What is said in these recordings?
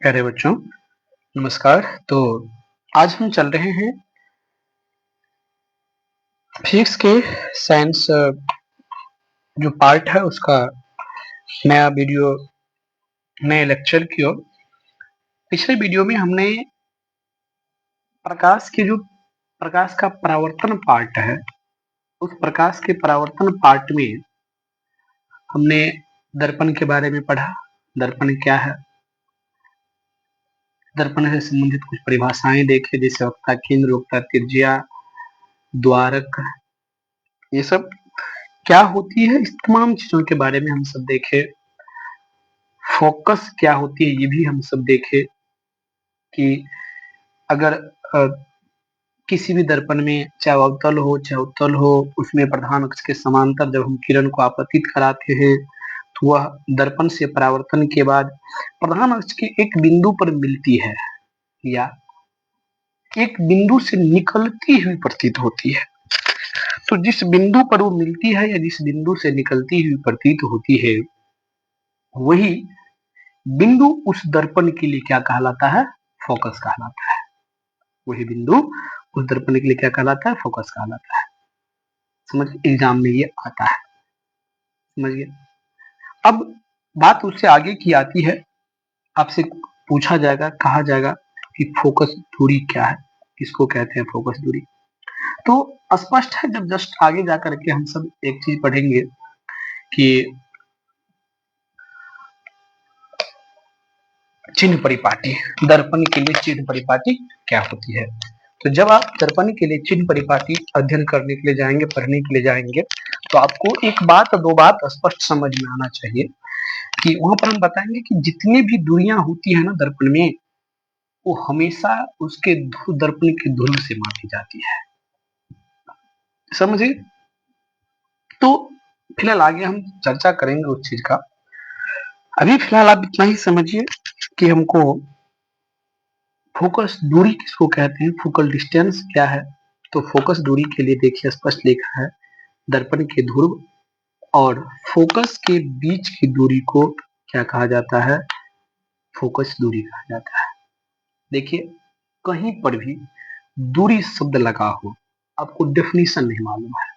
प्यारे बच्चों, नमस्कार। तो आज हम चल रहे हैं फिजिक्स के साइंस जो पार्ट है उसका नया वीडियो, नए लेक्चर की ओर। पिछले वीडियो में हमने प्रकाश का परावर्तन पार्ट है, उस प्रकाश के परावर्तन पार्ट में हमने दर्पण के बारे में पढ़ा। दर्पण क्या है, दर्पण से संबंधित कुछ परिभाषाएं देखे, जैसे वक्ता केंद्र, वक्ता त्रिज्या, द्वारक, ये सब क्या होती है, इस तमाम चीजों के बारे में हम सब देखे। फोकस क्या होती है ये भी हम सब देखे कि अगर किसी भी दर्पण में चाहे अवतल हो चाहे उत्तल हो, उसमें प्रधान अक्ष के समांतर जब हम किरण को आपतित कराते हैं तो वह दर्पण से परावर्तन के बाद प्रधान अक्ष के एक बिंदु पर मिलती है या एक बिंदु से निकलती हुई प्रतीत होती है। तो जिस बिंदु पर वो मिलती है या जिस बिंदु से निकलती हुई प्रतीत होती है, वही बिंदु उस दर्पण के लिए क्या कहलाता है? फोकस कहलाता है। वही बिंदु उस दर्पण के लिए क्या कहलाता है? फोकस कहलाता है। समझ, एग्जाम में ये आता है, समझिए। अब बात उससे आगे की आती है, आपसे पूछा जाएगा, कहा जाएगा कि फोकस दूरी क्या है, किसको कहते हैं फोकस दूरी। तो स्पष्ट है, जब जस्ट आगे जाकर के हम सब एक चीज पढ़ेंगे कि चिन्ह परिपाटी, दर्पण के लिए चिन्ह परिपाटी क्या होती है। तो जब आप दर्पण के लिए चिन्ह परिपाटी अध्ययन करने के लिए जाएंगे, पढ़ने के लिए जाएंगे, तो आपको एक बात दो बात स्पष्ट समझ में आना चाहिए कि वहां पर हम बताएंगे कि जितनी भी दूरियां होती है ना दर्पण में, वो हमेशा उसके दर्पण के ध्रुव से मापी जाती है। समझिए। तो फिलहाल आगे हम चर्चा करेंगे उस चीज का। अभी फिलहाल आप इतना ही समझिए कि हमको फोकस दूरी किसको कहते हैं, फोकल डिस्टेंस क्या है। तो फोकस दूरी के लिए देखिए स्पष्ट लिखा है, दर्पण के ध्रुव और फोकस के बीच की दूरी को क्या कहा जाता है? फोकस दूरी कहा जाता है। देखिए, कहीं पर भी दूरी शब्द लगा हो, आपको डेफिनेशन नहीं मालूम है,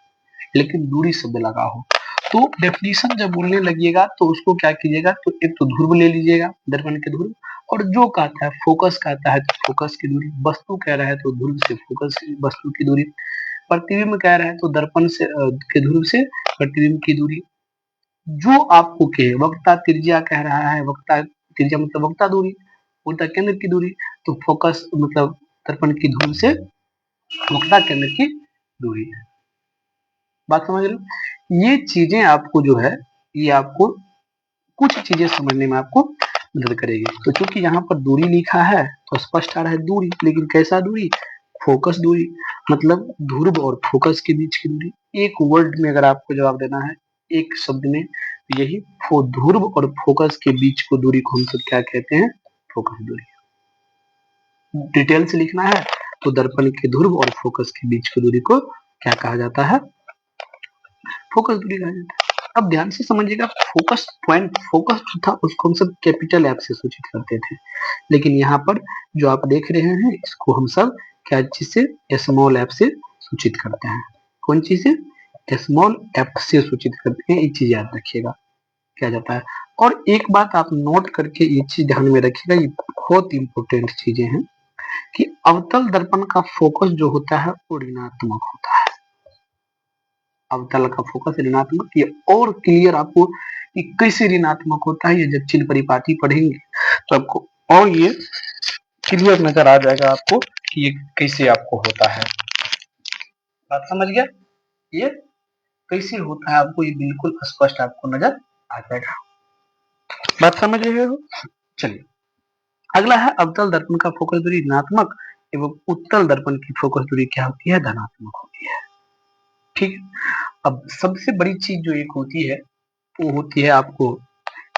लेकिन दूरी शब्द लगा हो तो डेफिनेशन जब बोलने लगिएगा तो उसको क्या कीजिएगा, तो एक तो ध्रुव ले लीजिएगा, दर्पण के ध्रुव, और जो कहता है फोकस कहता है तो फोकस की दूरी, वस्तु कह रहा है तो ध्रुव से फोकस वस्तु की दूरी, प्रतिबिंब कह रहा है तो दर्पण से के ध्रुव से प्रतिबिंब की दूरी, जो आपको कहे, वक्ता त्रिज्या कह रहा है, वक्ता त्रिज्या मतलब वक्ता दूरी, वक्ता केंद्र की दूरी, तो फोकस मतलब दर्पण की ध्रुव से वक्ता केंद्र की दूरी है। बात समझ लो। ये चीजें आपको जो है, ये आपको कुछ चीजें समझने में आपको मदद करेगी। तो चूंकि यहाँ पर दूरी लिखा है तो स्पष्ट आ रहा है दूरी, लेकिन कैसा दूरी? फोकस दूरी, मतलब ध्रुव और फोकस के बीच की दूरी। एक वर्ड में अगर आपको जवाब देना है, एक शब्द में, यही ध्रुव और फोकस के बीच को दूरी को हम सब क्या कहते हैं? फोकस दूरी। डिटेल से लिखना है तो दर्पण के ध्रुव और फोकस के बीच की दूरी को क्या कहा जाता है? फोकस दूरी कहा जाता है। अब ध्यान से समझिएगा, फोकस पॉइंट, फोकस जो था उसको हम सब कैपिटल एफ से सूचित करते थे, लेकिन यहाँ पर जो आप देख रहे हैं इसको हम सब क्या चीज से? स्मॉल एफ से सूचित करते हैं। कौन चीज से? स्मॉल एफ से सूचित करते हैं। एक चीज याद रखिएगा क्या जाता है। और एक बात आप नोट करके ये चीज ध्यान में रखिएगा, ये बहुत इंपॉर्टेंट चीजें हैं कि अवतल दर्पण का फोकस जो होता है वो ऋणात्मक होता है। अवतल का फोकस ऋणात्मक, ये और क्लियर आपको कि कैसे ऋणात्मक होता है, ये जब चिन्ह परिपाटी पढ़ेंगे तो आपको और ये क्लियर नजर आ जाएगा आपको कि ये कैसे आपको होता है। बात समझ गया? ये कैसे होता है आपको ये बिल्कुल स्पष्ट आपको नजर आ जाएगा। बात समझ रहे हो? चलिए, अगला है अवतल दर्पण का फोकस दूरी ऋणात्मक एवं उत्तल दर्पण की फोकस दूरी क्या होती है? धनात्मक होती है। ठीक। अब सबसे बड़ी चीज जो एक होती है वो होती है आपको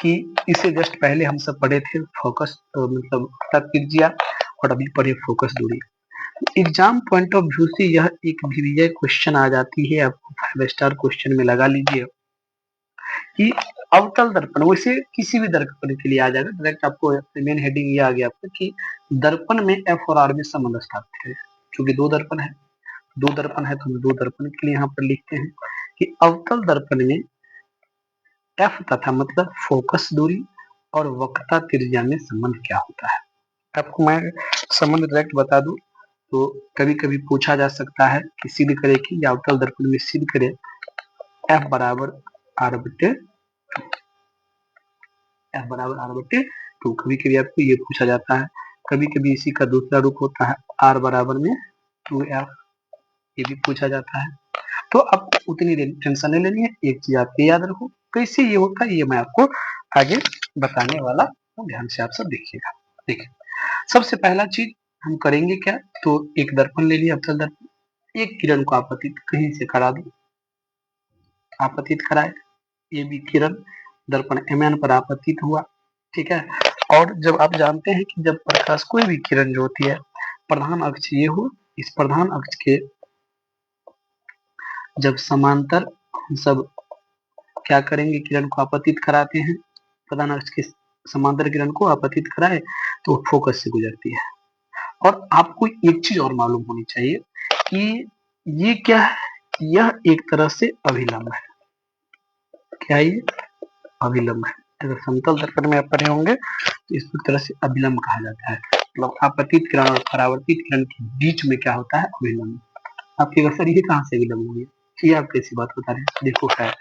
कि इसे जस्ट पहले हम सब पढ़े थे, फोकस मतलब त्रिज्या, और अभी पढ़े फोकस दूरी। एग्जाम पॉइंट ऑफ व्यू से यह एक विजय क्वेश्चन आ जाती है, आपको 5 स्टार क्वेश्चन में लगा लीजिए कि अवतल दर्पण, वैसे किसी भी दर्पण के लिए आ जाएगा डायरेक्ट, आपको मेन हेडिंग ये आ गया आपका कि दर्पण में एफ और आर में संबंध स्थापित करें। क्योंकि दो दर्पण है, तो हम दो दर्पण के लिए यहाँ पर लिखते हैं कि अवतल दर्पण में एफ तथा मतलब फोकस दूरी और वक्रता त्रिज्या में संबंध क्या होता है। आपको मैं संबंध डायरेक्ट बता दूं तो कभी कभी पूछा जा सकता है कि सिद्ध करे कि या अवतल दर्पण में सिद्ध करे एफ बराबर आर बटे टू। कभी कभी आपको ये पूछा जाता है, कभी कभी इसी का दूसरा रूप होता है आर बराबर में 2f, ये भी पूछा जाता है। तो अब उतनी टेंशन नहीं लेनी है, एक चीज आप याद रखो कैसे ये होता है, ये मैं आपको आगे बताने वाला हूँ, ध्यान से आप सब देखिएगा। देखिए सबसे पहला चीज हम करेंगे क्या, तो एक दर्पण ले लिया, अवतल दर्पण, एक किरण को आपतित कहीं से करा दो, आपतित कराए, ये भी किरण दर्पण एमएन पर आपतित हुआ, ठीक है। और जब आप जानते हैं कि जब प्रकाश कोई भी किरण जो होती है, प्रधान अक्ष ये हो, इस प्रधान अक्ष के जब समांतर हम सब क्या करेंगे, किरण को आपतित कराते हैं, प्रधान अक्ष के समांतर किरण को आपतित कराए तो फोकस से गुजरती है। और आपको एक चीज और मालूम होनी चाहिए कि ये क्या है, यह एक तरह से अभिलंब है। क्या ये अभिलंब है, अगर समतल दर्पण में आप पढ़े होंगे तो इस तरह से अभिलंब कहा जाता है। मतलब आपतित किरण और परावर्तित किरण के बीच में क्या होता है, अभिलंब। आपके सर ये कहाँ से अभिलंब हुई, ये आप कैसी बात बता रहे हैं, देखो है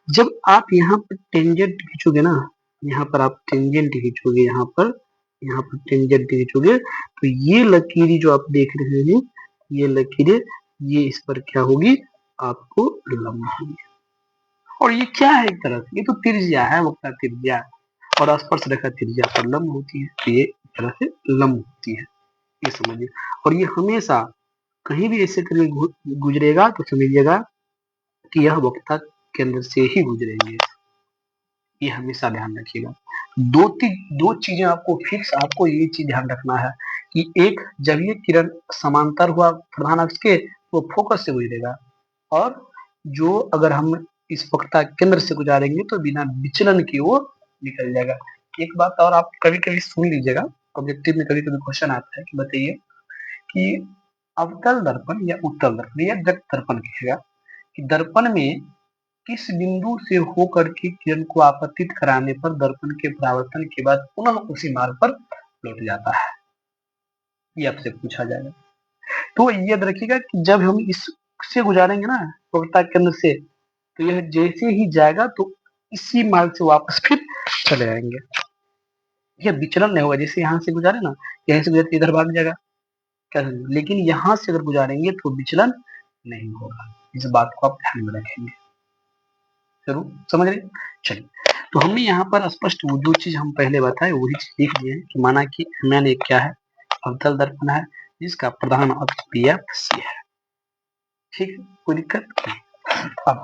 जब आप यहाँ पर टेंजेंट खींचोगे ना, यहाँ पर आप टेंजेंट खींचोगे, यहाँ पर टेंजेंट खींचोगे तो ये लकीरें जो आप देख रहे हैं, ये लकीरें ये इस पर क्या होगी, आपको लंब होगी। और ये क्या है, एक तरह से ये तो त्रिज्या है, वक्र त्रिज्या और स्पर्श रेखा त्रिज्या पर लंब होती है, तो ये एक तरह से लंब होती है, ये समझिए। और ये हमेशा कहीं भी ऐसे करके गुजरेगा तो समझिएगा कि यह वक्ता केंद्र से ही गुजरेंगे, ये हमेशा ध्यान रखिएगा। दो चीजें आपको फिक्स, आपको ये चीज ध्यान रखना है कि एक, जब ये किरण समांतर हुआ प्रधान अक्ष के तो फोकस से गुजरेगा, और जो अगर हम इस वक्ता केंद्र से गुजारेंगे तो बिना विचलन की वो निकल जाएगा। एक बात और आप कभी कभी सुन लीजिएगा, ऑब्जेक्टिव में कभी कभी क्वेश्चन आता है कि बताइए कि अवतल दर्पण या उत्तल दर्पण या जग दर्पण कहेगा कि दर्पण में किस बिंदु से होकर के किरण को आपतित कराने पर दर्पण के परावर्तन के बाद पुनः उसी मार्ग पर लौट जाता है, ये आपसे पूछा जाएगा। तो याद रखिएगा कि जब हम इससे गुजारेंगे ना वक्ता केंद्र से, तो यह जैसे ही जाएगा तो इसी मार्ग से वापस फिर चले आएंगे, यह विचलन नहीं होगा। जैसे यहाँ से गुजारे ना, यहाँ से गुजरते इधर भाग जाएगा, क्या समझे? लेकिन यहाँ से अगर गुजारेंगे तो विचलन नहीं होगा, इस बात को आप ध्यान में रखेंगे, जरूर समझ रहे। चलिए, तो हमने यहाँ पर स्पष्ट वो दो चीज हम पहले बताए वही चीज लिख दिए हैं कि माना कि मैंने क्या है, अवतल दर्पण है जिसका प्रधान अक्ष पी एफ सी है, ठीक है, कोई दिक्कत नहीं। अब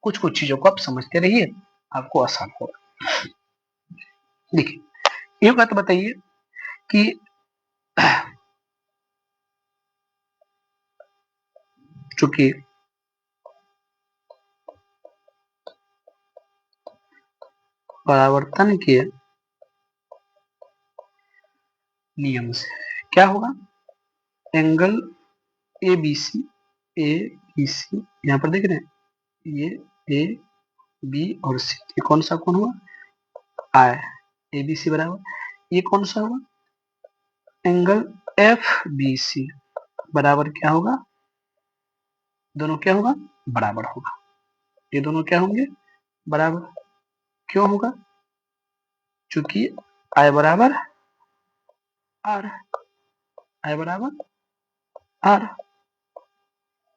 कुछ कुछ चीजों को आप समझते रहिए, आपको आसान होगा। देखिए एक बात बताइए कि चूंकि परावर्तन के नियम से क्या होगा, एंगल ए बी सी यहाँ पर देख रहे हैं, ये ए बी और सी, ये कौन सा कोण हुआ, आई, ए बी सी बराबर ये कौन सा हुआ, एंगल एफ बी सी बराबर क्या होगा, दोनों क्या होगा, बराबर होगा, ये दोनों क्या होंगे, बराबर। क्यों होगा, चूंकि आई बराबर आर, आई बराबर आर,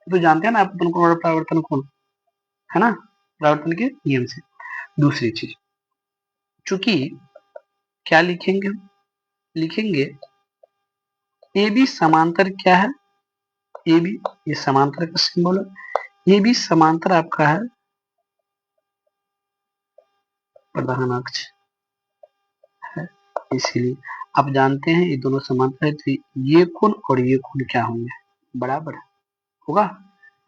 तो जानते हैं ना आप दोनों और परावर्तन कोण, है ना, परावर्तन के नियम से। दूसरी चीज, चूंकि क्या लिखेंगे, लिखेंगे ए बी समांतर क्या है, ए बी ये समांतर का सिंबल है, ए बी समांतर आपका है प्रधान अक्ष है, इसीलिए आप जानते हैं ये दोनों समांतर है, तो ये कोण और ये कोण क्या होंगे, बराबर होगा,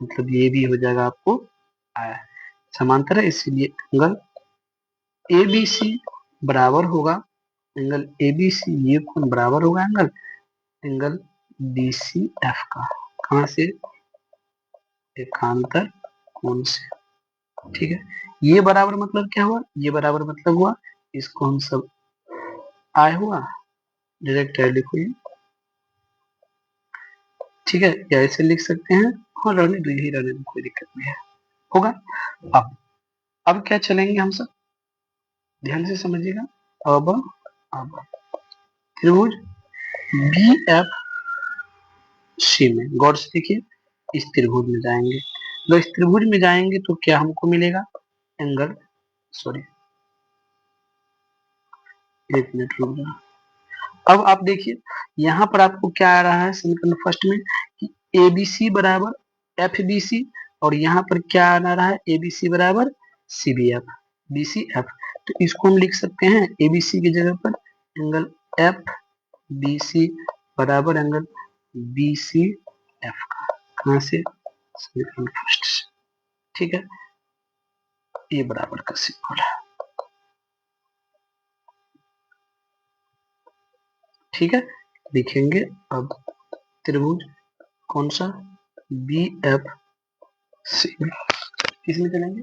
मतलब ये भी हो जाएगा आपको आया। समांतर है, इसीलिए एंगल ABC बराबर होगा, एंगल ABC ये कोण बराबर होगा एंगल DCF का। कहाँ से? एकांतर कोण से। ठीक है, ये बराबर मतलब क्या हुआ? ये बराबर मतलब हुआ इसको हम सब आय हुआ, डायरेक्ट लिखो ये। ठीक है, या ऐसे लिख सकते हैं, हाँ रहने दो, यही रहने दो, कोई दिक्कत नहीं है, होगा। अब क्या चलेंगे हम सब, ध्यान से समझिएगा। अब त्रिभुज BFC में गौर से देखिए, इस त्रिभुज में जाएंगे, तो इस त्रिभुज में जाएंगे तो क्या हमको मिलेगा? एंगल, सॉरी एक मिनट रुक जाओ। अब आप देखिए यहाँ पर आपको क्या आ रहा है समीकरण फर्स्ट में कि ABC बराबर FBC, और यहाँ पर क्या आना रहा है? ABC बराबर CBF BCF। तो इसको हम लिख सकते हैं ABC की जगह पर एंगल FBC बराबर एंगल BCF का। कहाँ से? समीकरण फर्स्ट से। ठीक है, ये बराबर का सिंबल है। ठीक है, लिखेंगे अब त्रिभुज कौन सा? BFC में। किसमें चलेंगे?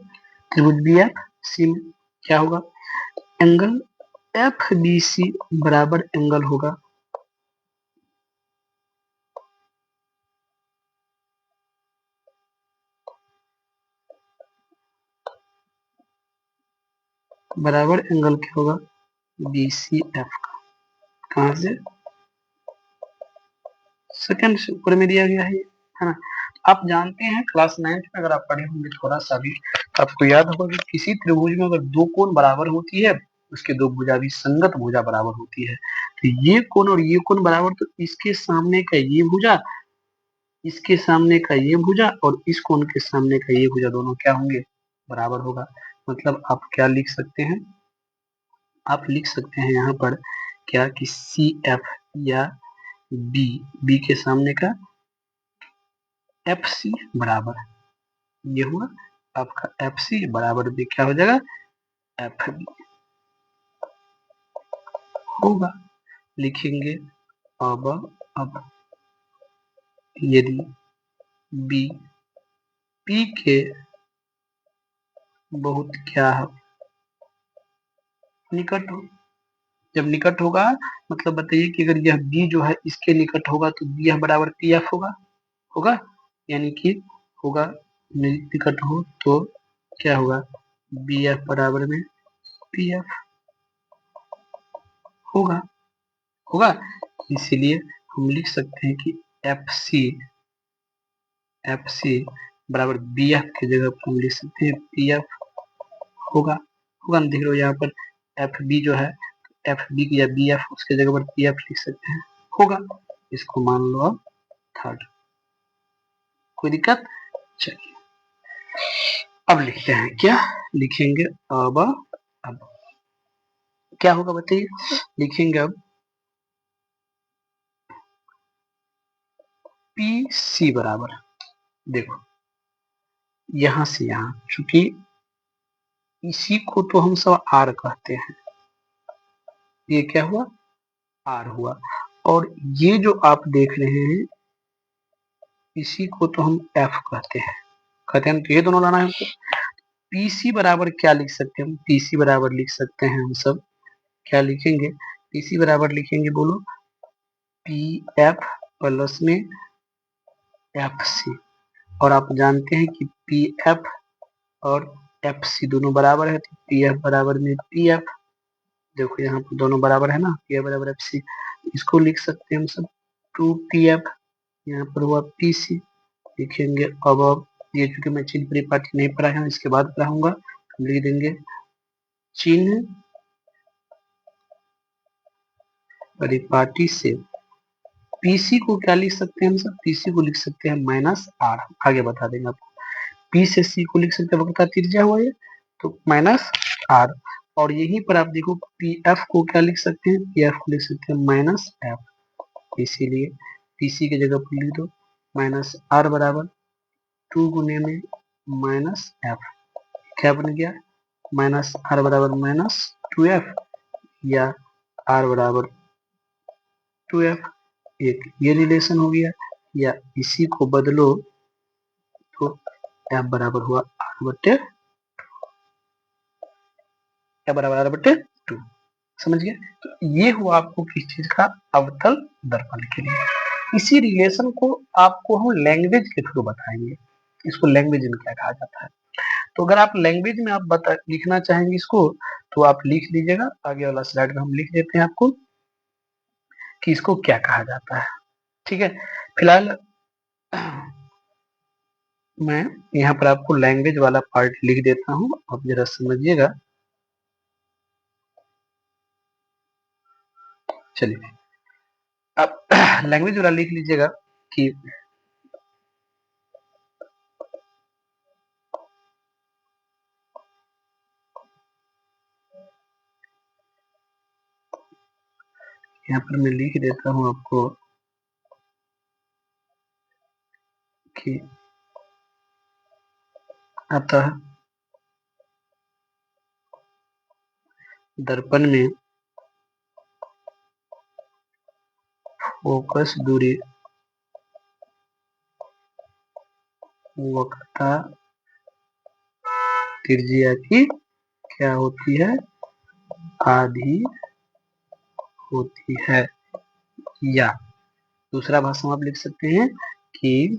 त्रिभुज BFC में क्या होगा? एंगल FBC बराबर एंगल होगा बराबर एंगल क्या होगा? BCF का। कहाँ से? सेकंड से ऊपर में दिया गया है ना। आप जानते हैं क्लास 9th में अगर आप पढ़े होंगे थोड़ा सा भी, आपको याद होगा कि किसी त्रिभुज में अगर दो कोण बराबर होती है, उसके दो भुजा भी संगत भुजा बराबर होती है। तो ये कोण और ये कोण बराबर, तो इसके सामने का ये भुजा, इसके सामने का ये भुजा और इस कोण के सामने का ये भुजा, दोनों क्या होंगे? बराबर होगा। मतलब आप क्या लिख सकते हैं? आप लिख सकते हैं यहाँ पर क्या कि CF या B के सामने का FC बराबर, ये हुआ आपका FC बराबर भी क्या हो जाएगा? FB होगा। लिखेंगे अब यदि B P के बहुत क्या है? निकट हो। जब निकट होगा मतलब बताइए कि अगर यह B जो है इसके निकट होगा तो B यह बराबर PF होगा, यानी कि होगा निकट हो तो क्या होगा? BF बराबर में PF होगा। इसीलिए हम लिख सकते हैं कि FC बराबर BF की जगह पर हम लिख सकते हैं PF होगा। हम देख रहे हो यहाँ पर FB जो है, FB या BF उसके जगह पर PF लिख सकते हैं, होगा। इसको मान लो अब थर्ड, कोई दिक्कत? चलिए अब लिखते हैं, क्या लिखेंगे? अब क्या होगा बताइए? लिखेंगे अब PC बराबर, देखो यहां से यहां, चूंकि इसी को तो हम सब R कहते हैं, ये क्या हुआ? R हुआ। और ये जो आप देख रहे हैं इसी को तो हम F कहते हैं, तो ये दोनों लाना है हमको। PC बराबर क्या लिख सकते हैं हम? PC बराबर लिख सकते हैं हम सब, क्या लिखेंगे? PC बराबर लिखेंगे, बोलो, PF प्लस में FC। और आप जानते हैं कि PF और FC दोनों बराबर है, तो PF बराबर में PF, देखो यहाँ पर दोनों बराबर है ना, PF बराबर FC। इसको लिख सकते हैं हम सब 2PF, यहाँ पर हुआ PC। लिखेंगे अब ये, चूंकि मैं चिन्ह परिपाटी नहीं पढ़ा है, इसके बाद पढ़ाऊंगा, हम लिख देंगे चिन्ह परिपाटी से PC को क्या लिख सकते हैं हम सब? PC को लिख सकते हैं -R, आगे बता देंगे आपको। P से C को लिख सकते हैं, वक्रता त्रिज्या हुआ ये, तो -R। और यहीं पर आप देखो PF को क्या लिख सकते हैं? PF को लिख सकते हैं -F, इसीलिए PC की जगह पर लिख दो -R बराबर 2 गुने में -F, क्या बन गया, माइनस आर बराबर माइनस 2f या आर बराबर 2f, एक ये रिलेशन हो गया, या इसी को बदलो तो f बराबर हुआ r/2, समझ गए। तो ये हुआ आपको किस चीज का, अवतल दर्पण के लिए। इसी रिलेशन को आपको हम लैंग्वेज के थ्रू बताएंगे, इसको लैंग्वेज में क्या कहा जाता है। तो अगर आप लैंग्वेज में आप लिखना चाहेंगे इसको, तो आप लिख लीजिएगा, आगे वाला स्लाइड में हम लिख देते हैं आपको कि इसको क्या कहा जाता है। ठीक है, फिलहाल मैं यहाँ पर आपको लैंग्वेज वाला पार्ट लिख देता हूँ, आप जरा समझिएगा। चलिए अब लैंग्वेज वाला लिख लीजिएगा कि यहाँ पर मैं लिख देता हूँ आपको कि अतः दर्पण में फोकस दूरी वक्रता त्रिज्या की क्या होती है, आधी होती है। या दूसरा भाषा में आप लिख सकते हैं कि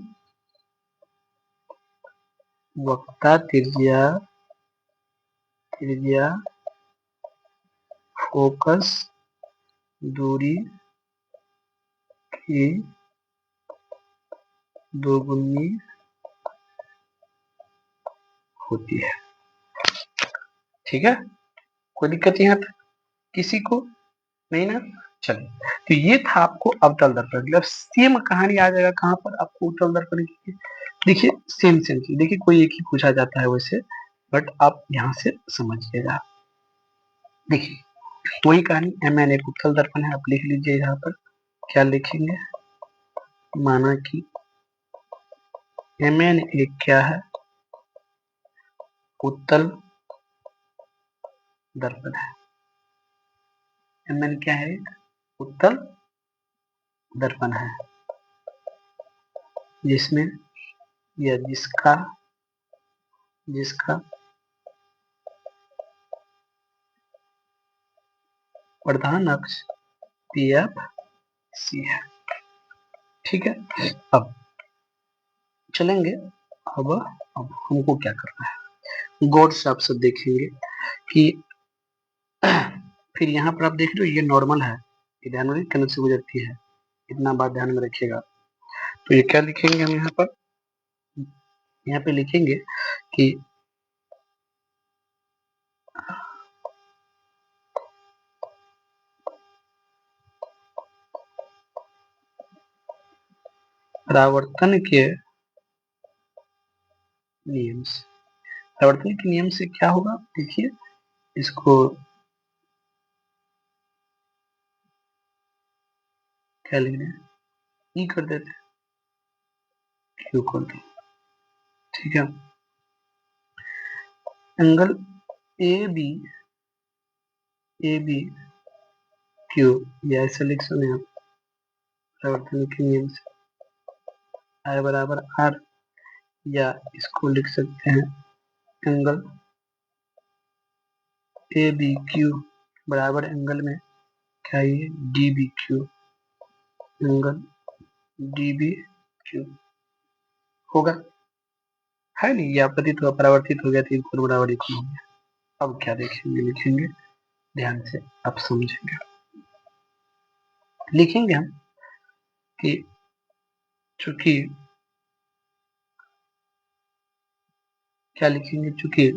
वक्रता त्रिज्या त्रिज्या फोकस दूरी की दोगुनी होती है। ठीक है, कोई दिक्कत यहाँ तक किसी को नहीं ना। चलिए, तो ये था आपको अवतल दर्पण, मतलब सेम कहानी आ जाएगा कहाँ पर आपको उत्तल दर्पण की। देखिए सेम सेम चीज, देखिए कोई एक ही पूछा जाता है वैसे, बट आप यहाँ से समझिएगा। देखिए वही कहानी, एम एन एक उत्तल दर्पण है, आप लिख लीजिए यहाँ पर क्या लिखेंगे, माना कि एम एन एक क्या है, उत्तल दर्पण है। एम एन क्या है, एक उत्तल दर्पण है, जिसमें या जिसका जिसका प्रधान अक्ष पी एफ सी है। ठीक है, अब चलेंगे। अब हमको क्या करना है, गौर से आप सब देखेंगे कि फिर यहाँ पर आप देख रहे हो ये नॉर्मल है, ये ध्यान में कनक से गुजरती है, इतना बात ध्यान में रखिएगा। तो ये क्या लिखेंगे हम यहाँ पे लिखेंगे कि परावर्तन के नियम से, परावर्तन के नियम से क्या होगा, देखिए इसको क्या लिख रहे हैं, ई कर देते हैं, क्यू कर दो। ठीक है, एंगल ए बी क्यू, या ऐसे लिख सकते हैं आप, परावर्तन के नियम से आई बराबर आर, या इसको लिख सकते हैं एंगल ए बी क्यू बराबर एंगल में क्या, ये D B Q, angle D B Q होगा, है नहीं, ये आपतित हुआ परावर्तित हो गया, तीन कोण बराबर एक कोण हो गया। अब क्या देखेंगे, लिखेंगे ध्यान से आप समझेंगे, लिखेंगे हम कि चूंकि क्या लिखेंगे, चूंकि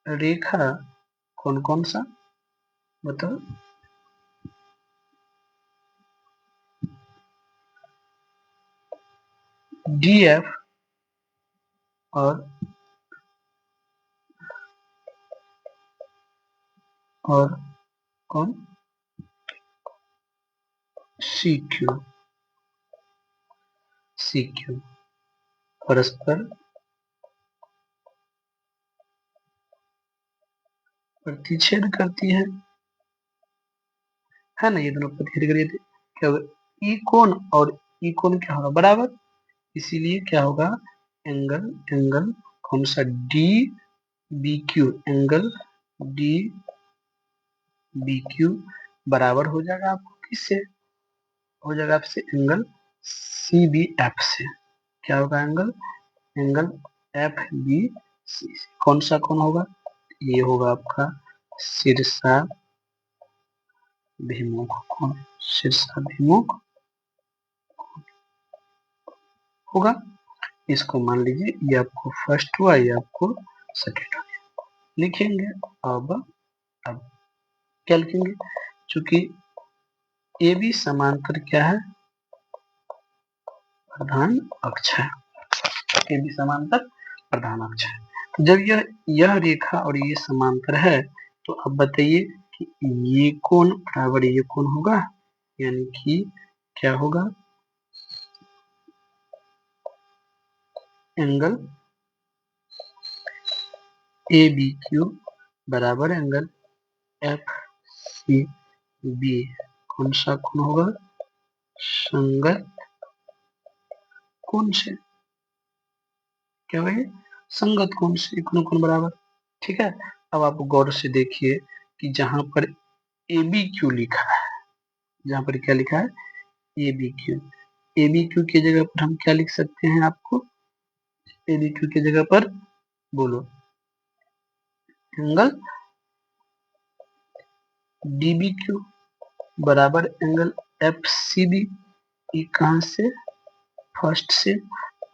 रेखा कौन कौन सा बताओ, डी एफ और और कौन सी क्यू, सी क्यू परस्पर प्रतिच्छेद करती है ना, ये दोनों प्रतिच्छेद करिए क्या होगा, ई कोण और ई कोण क्या होगा बराबर, इसीलिए क्या होगा एंगल एंगल कौन सा D B Q, angle D B Q बराबर हो जाएगा आपको किससे, हो जाएगा आपसे एंगल सी बी एफ से, क्या होगा angle angle F B C, कौन सा कौन होगा, ये होगा आपका शीर्षाभिमुख कोण, शीर्षाभिमुख होगा। इसको मान लीजिए ये आपको फर्स्ट हुआ, ये आपको सेकेंड हो गया, लिखेंगे। अब क्या लिखेंगे, चूंकि ए बी समांतर क्या है, प्रधान अक्ष है, ए बी समांतर प्रधान अक्ष है। तो जब यह रेखा और ये समांतर है तो अब बताइए कि ये कोण बराबर ये कोण होगा, यानी कि क्या होगा एंगल ए बी क्यू बराबर एंगल एफ सी बी, कौन सा कोण होगा, संगत कोण से, क्या भाई संगत कोण से, कोण बराबर, ठीक है। अब आप गौर से देखिए कि जहां पर ए बी क्यू लिखा है, जहां पर क्या लिखा है A B Q, A B Q की जगह पर हम क्या लिख सकते हैं, आपको ए बी क्यू की जगह पर बोलो एंगल डी बी क्यू बराबर एंगल एफ सी बी, ये कहां से फर्स्ट से,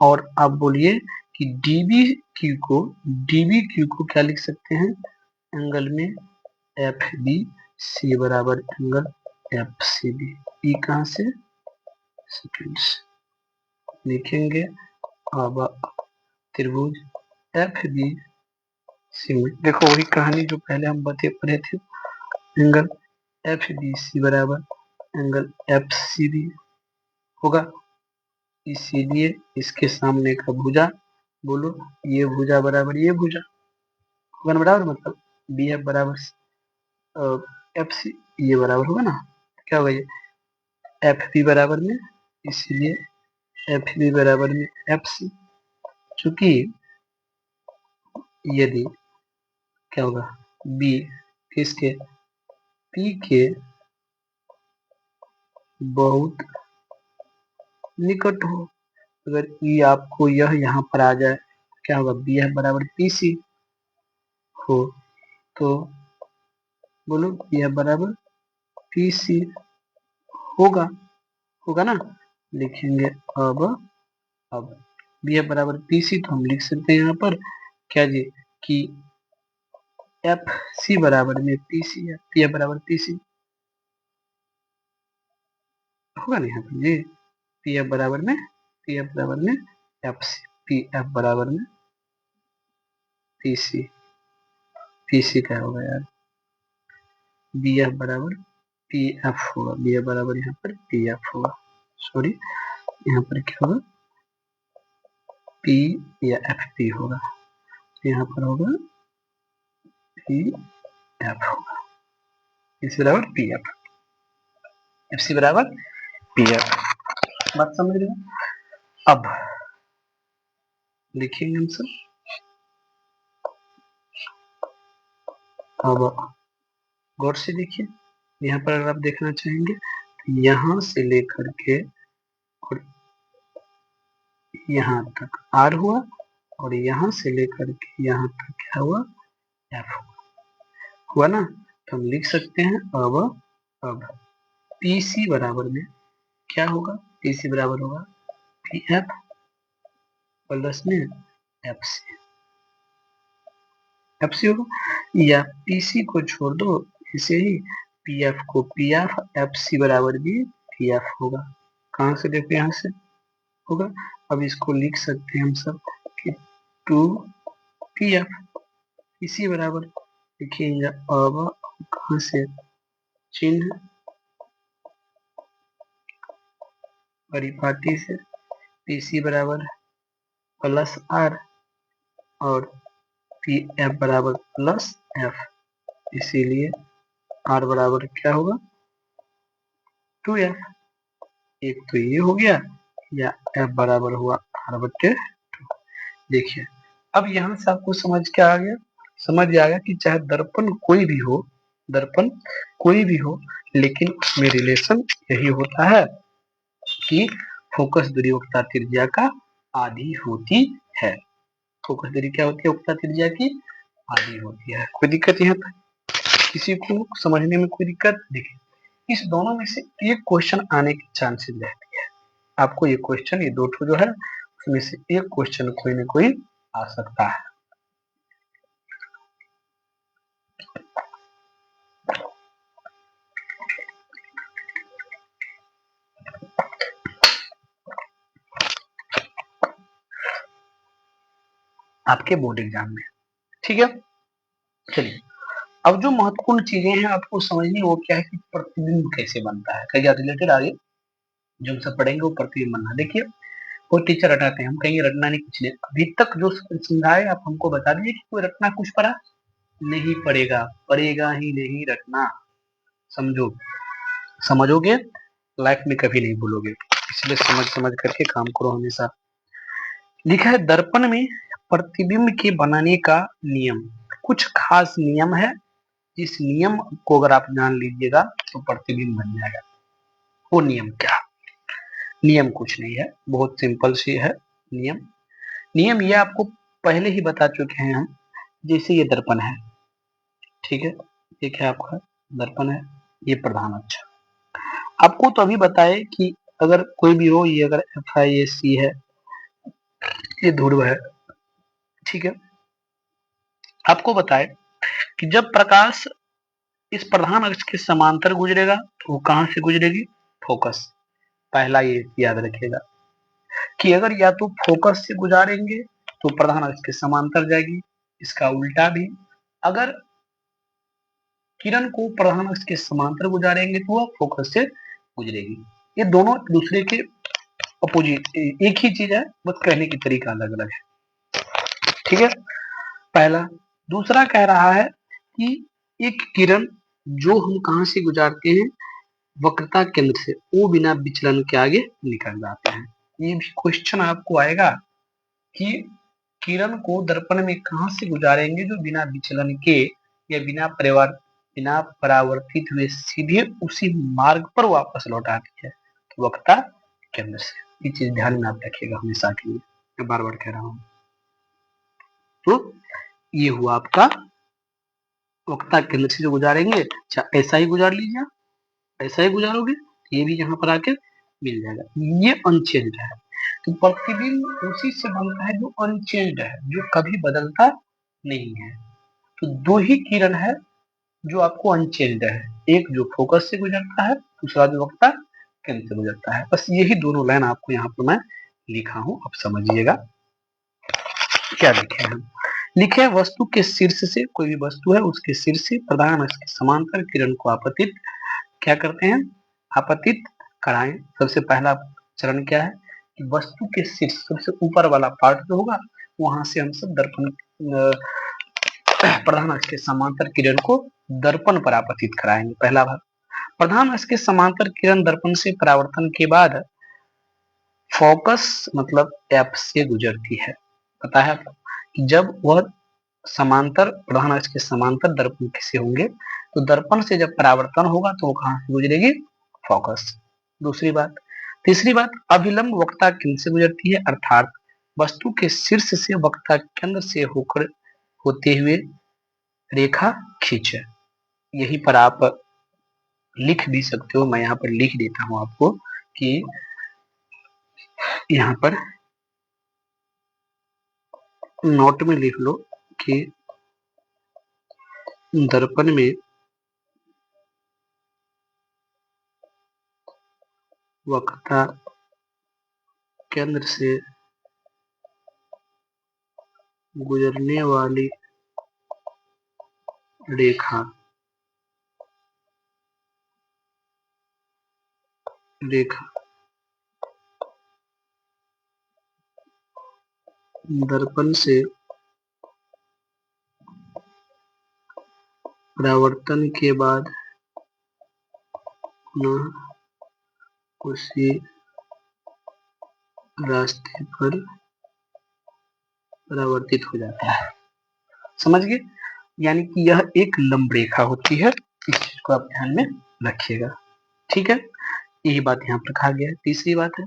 और आप बोलिए कि डीबी क्यू को क्या लिख सकते हैं एंगल में एफ बी सी बराबर एंगल एफ सी बी, ई कहां से सेकंड से लिखेंगे। अब त्रिभुज एफ बी सी में देखो वही कहानी जो पहले हम पढ़े थे, एंगल एफ बी सी बराबर एंगल एफ सी बी होगा, इसीलिए इसके सामने का भुजा बोलो ये भुजा बराबर ये भुजा होगा ना बराबर, मतलब बी एफ बराबर एफ सी, ये बराबर होगा ना, क्या होगा ये एफ बी बराबर में, इसीलिए एफ बी बराबर में एफ सी, चूंकि यदि क्या होगा बी किसके पी के बहुत निकट हो, अगर ई आपको यह यहाँ पर आ जाए क्या होगा बी एफ बराबर पी सी हो, तो बोलो बी एफ बराबर पी सी होगा, होगा ना, लिखेंगे। अब बी एफ बराबर पी सी तो हम लिख सकते हैं यहाँ पर क्या जी कि एफ सी बराबर में पी सी है, पी एफ बराबर पी सी होगा ना यहाँ पर जी, पी एफ बराबर में एफ सी, पी एफ बराबर में पी सी, पी सी क्या होगा यार बी एफ बराबर पी एफ होगा, बी एफ बराबर यहाँ पर पी एफ होगा, सॉरी यहाँ पर क्या होगा पी या एफ पी होगा, यहाँ पर होगा पी एफ होगा, इस बराबर पी एफ, एफ सी बराबर पी एफ, बात समझ रहे हो। अब लिखेंगे हम सब, अब गौर से देखिए यहाँ पर अगर आप देखना चाहेंगे तो यहाँ से लेकर के और यहाँ तक आर हुआ, और यहाँ से लेकर के यहाँ तक क्या हुआ एफ हुआ ना, तो हम लिख सकते हैं अब पी सी बराबर में क्या होगा, पी सी बराबर होगा पी एफ प्लस में एफ सी, एफ सी होगा, या पी सी को छोड़ दो इसे ही पी एफ को पी एफ सी बराबर भी पी एफ होगा, कहाँ से देखो यहाँ से होगा। अब इसको लिख सकते हैं हम सब कि टू पी एफ इसी बराबर लिखेंगे। अब कहाँ से चिन्ह परिपाटी से PC बराबर प्लस R और PF बराबर प्लस F, इसीलिए R बराबर क्या होगा 2F। एक तो ये हो गया, या F बराबर हुआ R/2। देखिए अब यहाँ से आपको समझ क्या आ गया, समझ आ गया कि चाहे दर्पण कोई भी हो, दर्पण कोई भी हो, लेकिन उसमें रिलेशन यही होता है कि फोकस दूरी वक्रता त्रिज्या का आधी होती है। फोकस दूरी क्या होती है वक्रता त्रिज्या की आधी होती है। कोई दिक्कत यहाँ पर किसी को समझने में कोई दिक्कत? देखिए इस दोनों में से एक क्वेश्चन आने की चांसेस रहती है। आपको ये क्वेश्चन, ये दो ठो जो है उसमें से एक क्वेश्चन कोई ना कोई आ सकता है। आपके बोर्ड एग्जाम में, ठीक है। चलिए अब जो महत्वपूर्ण चीजें हैं आपको समझनी, वो क्या है कि प्रतिबिंब कैसे बनता है, क्या रिलेटेड आगे जो हम सब पढ़ेंगे वो प्रतिबिंब बनना। देखिए कोई टीचर रटाते हैं, हम कहीं रटना नहीं कुछ नहीं, अभी तक जो समझाए आप हमको बता दीजिए कि कोई रटना कुछ पड़ा नहीं पड़ेगा, पड़ेगा ही नहीं रटना। समझो, समझोगे लाइफ में कभी नहीं भूलोगे, इसलिए समझ समझ करके काम करो हमेशा। लिखा है दर्पण में प्रतिबिंब के बनाने का नियम, कुछ खास नियम है, इस नियम को अगर आप जान लीजिएगा तो प्रतिबिंब बन जाएगा। वो नियम क्या? नियम कुछ नहीं है, बहुत सिंपल सी है नियम। नियम ये आपको पहले ही बता चुके हैं हम। जैसे ये दर्पण है, ठीक है, ये क्या आपका दर्पण है, ये प्रधान अक्ष। आपको तो अभी बताए कि अगर कोई भी हो, ये अगर FIAC है, ये ध्रुव है, ठीक है। आपको बताए कि जब प्रकाश इस प्रधान अक्ष के समांतर गुजरेगा तो वो कहां से गुजरेगी? फोकस। पहला ये याद रखिएगा कि अगर या तो फोकस से गुजारेंगे तो प्रधान अक्ष के समांतर जाएगी, इसका उल्टा भी, अगर किरण को प्रधान अक्ष के समांतर गुजारेंगे तो वह फोकस से गुजरेगी। ये दोनों दूसरे के अपोजिट, एक ही चीज है, बस कहने की तरीका अलग अलग है, ठीक है। पहला। दूसरा कह रहा है कि एक किरण जो हम कहां से गुजारते हैं, वक्रता केंद्र से, वो बिना विचलन के आगे निकल जाते हैं। ये भी क्वेश्चन आपको आएगा कि किरण को दर्पण में कहां से गुजारेंगे जो बिना विचलन के या बिना परावर्तित हुए सीधे उसी मार्ग पर वापस लौट आती है, तो वक्रता केंद्र से। ये चीज ध्यान में आप रखिएगा हमेशा के लिए, मैं बार बार कह रहा हूं। तो ये हुआ आपका वक्रता केंद्र से जो गुजारेंगे, अच्छा ऐसा ही गुजार लीजिए, ऐसा ही गुजारोगे ये भी यहाँ पर आके मिल जाएगा। ये अनचेंज्ड है, तो प्रतिबिंब उसी से बनता है जो अनचेंज्ड है, जो कभी बदलता नहीं है। तो दो ही किरण है जो आपको अनचेंज्ड है, एक जो फोकस से गुजरता है, दूसरा जो वक्रता केंद्र से गुजरता है। बस यही दोनों लाइन आपको यहाँ पर मैं लिखा हूं, आप समझिएगा क्या लिखे हैं। लिखे वस्तु के शीर्ष से, कोई भी वस्तु है उसके शीर्ष से प्रधान अक्ष के समांतर किरण को आपतित क्या करते हैं? आपतित कराएं। सबसे पहला चरण क्या है कि वस्तु के शीर्ष, सबसे ऊपर वाला पार्ट जो होगा वहां से हम सब दर्पण प्रधान अक्ष के समांतर किरण को दर्पण पर आपतित कराएंगे। पहला भाग, प्रधान अक्ष के समांतर किरण दर्पण से परावर्तन के बाद फोकस मतलब F से गुजरती है। पता है आपको कि जब वह समांतर प्रधान अक्ष के समांतर दर्पण से होंगे तो दर्पण से जब परावर्तन होगा तो वो कहां से गुजरेगी? फोकस। दूसरी बात। तीसरी बात, अभिलंब वक्रता केंद्र से गुजरती है, अर्थात वस्तु के शीर्ष से वक्रता केंद्र से होकर होते हुए रेखा खींचे। यहीं पर आप लिख भी सकते हो, मैं यहाँ पर लिख देता हूं आपको कि यहाँ पर नोट में लिख लो कि दर्पण में वक्रता केंद्र से गुजरने वाली रेखा रेखा दर्पण से परावर्तन के बाद पुनः उसी रास्ते पर परावर्तित हो जाता है। समझ गए? यानी कि यह एक लंब रेखा होती है, इस चीज को आप ध्यान में रखिएगा। ठीक है, यही बात यहाँ पर कहा गया है। तीसरी बात है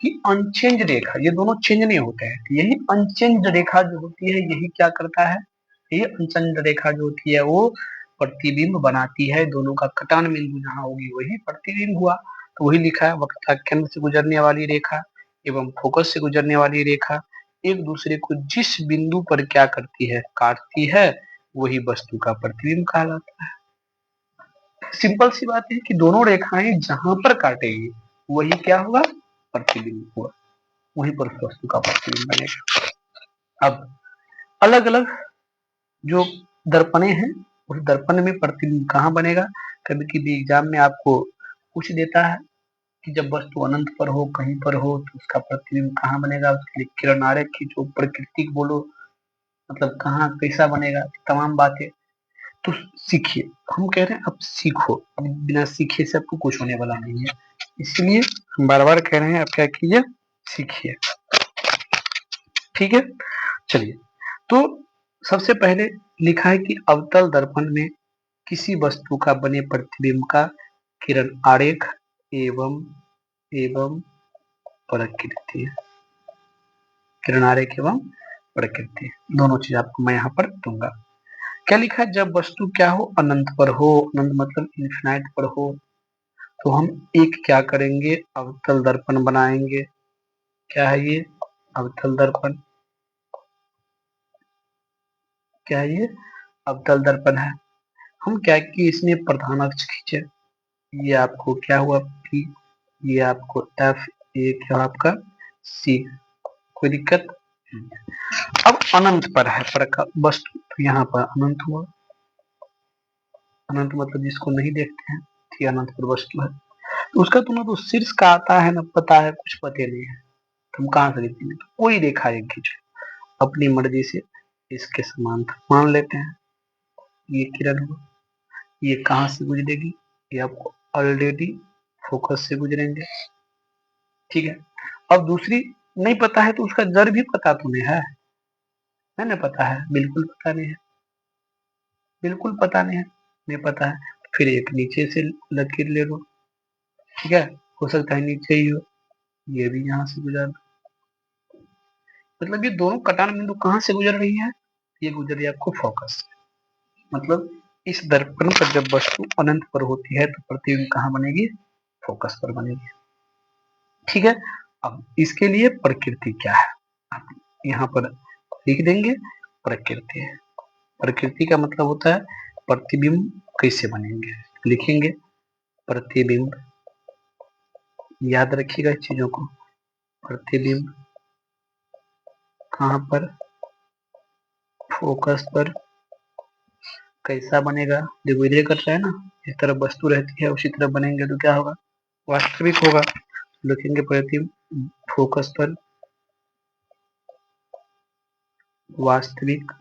कि अनचेंज रेखा, ये दोनों चेंज नहीं होते हैं, यही अनचेंज रेखा जो होती है यही क्या करता है, ये अनचेंज रेखा जो होती है वो प्रतिबिंब बनाती है। दोनों का कटान बिंदु जहाँ होगी वही प्रतिबिंब हुआ, तो वही लिखा है, वक्रता केंद्र से गुजरने वाली रेखा एवं फोकस से गुजरने वाली रेखा एक दूसरे को जिस बिंदु पर क्या करती है, काटती है, वही वस्तु का प्रतिबिंब कहलाता है। सिंपल सी बात है कि दोनों रेखाएं जहां पर काटेगी वही क्या होगा, प्रतिबिंब हुआ, वहीं पर वस्तु का प्रतिबिंब बनेगा। अब अलग अलग जो दर्पणे हैं, उस दर्पण में प्रतिबिंब कहाँ बनेगा, कभी कभी एग्जाम में आपको पूछ देता है कि जब वस्तु अनंत पर हो, कहीं पर हो, तो उसका प्रतिबिंब कहाँ बनेगा, उसके लिए किरण आरेख खींचो, प्रकृति बोलो, मतलब कहाँ कैसा बनेगा, तमाम बातें। तो सीखिए, हम कह रहे हैं अब सीखो, बिना सीखे से आपको कुछ होने वाला नहीं है, इसलिए हम बार बार कह रहे हैं आप क्या कीजिए, सीखिए। ठीक है, चलिए, तो सबसे पहले लिखा है कि अवतल दर्पण में किसी वस्तु का बने प्रतिबिंब का किरण आरेख एवं एवं प्रकृति, किरण आरेख एवं प्रकृति दोनों चीज आपको मैं यहाँ पर दूंगा। क्या लिखा है, जब वस्तु क्या हो, अनंत पर हो, अनंत मतलब इन्फिनाइट पर हो, तो हम एक क्या करेंगे, अवतल दर्पण बनाएंगे। क्या है ये, अवतल दर्पण, क्या है ये, अवतल दर्पण है। हम क्या कि इसमें प्रधान अक्ष खींचे, ये आपको क्या हुआ P, ये आपको F, ये क्या आपका C, कोई दिक्कत नहीं। अब अनंत पर है पर का वस्तु, तो यहाँ पर अनंत हुआ, अनंत मतलब जिसको नहीं देखते हैं, ये अनंत पर वस्तु है, तो उसका तो ना तो शीर्ष का आता है ना पता है, कुछ पते नहीं है, तुम कहाँ से लिखेंगे, तो कोई रेखा एक खींचो अपनी मर्जी से, इसके समान मान लेते हैं, ये किरण हुआ, ये कहाँ से गुजरेगी, ये आपको ऑलरेडी फोकस से गुजरेंगे। ठीक है, अब दूसरी नहीं पता है तो उसका जड़ भी पता तुम्हें है ना, पता है, बिल्कुल पता नहीं है, बिल्कुल पता नहीं है, नहीं पता है, फिर एक नीचे से लकीर ले लो। ठीक है, हो सकता है नीचे ही हो, ये भी यहाँ से गुजर, मतलब ये दोनों कटान बिंदु कहाँ से गुजर रही है, ये गुजर रही है आपको फोकस से। मतलब इस दर्पण पर जब वस्तु अनंत पर होती है तो प्रतिबिंब कहाँ बनेगी, फोकस पर बनेगी। ठीक है, अब इसके लिए प्रकृति क्या है, आप यहाँ पर लिख देंगे, प्रकृति, प्रकृति का मतलब होता है प्रतिबिंब कैसे बनेंगे, लिखेंगे प्रतिबिंब, याद रखिएगा चीजों को, प्रतिबिंब कहाँ पर, फोकस पर, कैसा बनेगा, देखो इधर कर रहा है ना, इस तरफ वस्तु रहती है उसी तरफ बनेंगे तो क्या होगा, वास्तविक होगा। लिखेंगे प्रतिबिंब फोकस पर वास्तविक,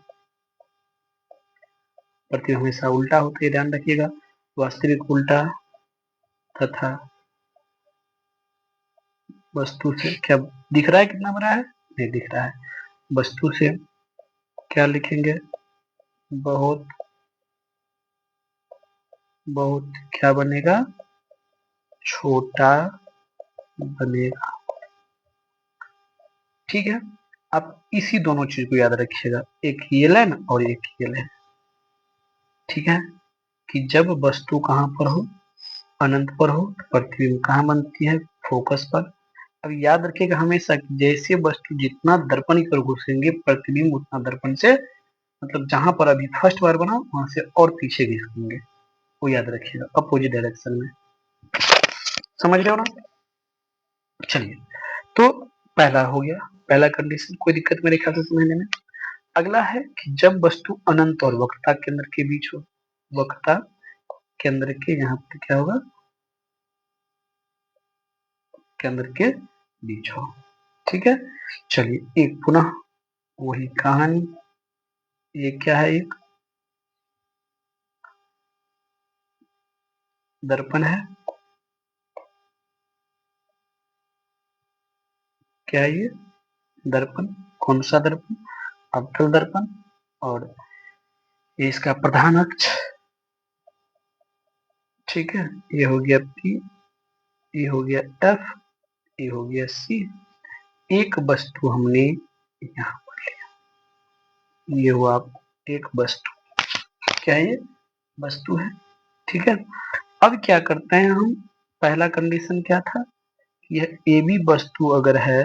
प्रतिबिंब हमेशा उल्टा होता है, ध्यान रखिएगा, वास्तविक उल्टा तथा वस्तु से क्या दिख रहा है, कितना बड़ा है, नहीं दिख रहा है, वस्तु से क्या लिखेंगे, बहुत बहुत क्या बनेगा, छोटा बनेगा। ठीक है, आप इसी दोनों चीज को याद रखिएगा, एक ये लाइन और एक ये लाइन। ठीक है, कि जब वस्तु कहाँ पर हो, अनंत पर हो, तो प्रतिबिंब कहाँ बनती है, फोकस पर। अब याद रखिएगा हमेशा कि जैसे वस्तु जितना दर्पण की ओर घुसेंगे प्रतिबिंब उतना दर्पण से, मतलब जहां पर अभी फर्स्ट बार बना वहां से और पीछे घिसकेंगे, वो याद रखिएगा, अपोजिट डायरेक्शन में। समझ रहे हो ना, चलिए, तो पहला हो गया, पहला कंडीशन, कोई दिक्कत मेरे ख्याल से समझने में। अगला है कि जब वस्तु अनंत और वक्रता केंद्र के बीच हो, वक्रता केंद्र के यहाँ पर क्या होगा, केंद्र के बीच हो। ठीक है, चलिए एक पुनः वही कहानी। ये क्या है? एक दर्पण है। क्या है ये? दर्पण। कौन सा दर्पण? अवतल दर्पण। और ये इसका प्रधान अक्ष। ठीक है, ये हो गया P, ये हो गया F, ये हो गया C। एक वस्तु हमने यहाँ पर लिया, ये हुआ एक वस्तु। क्या है ये? वस्तु है। ठीक है, अब क्या करते हैं हम? पहला कंडीशन क्या था? यह ए बी वस्तु अगर है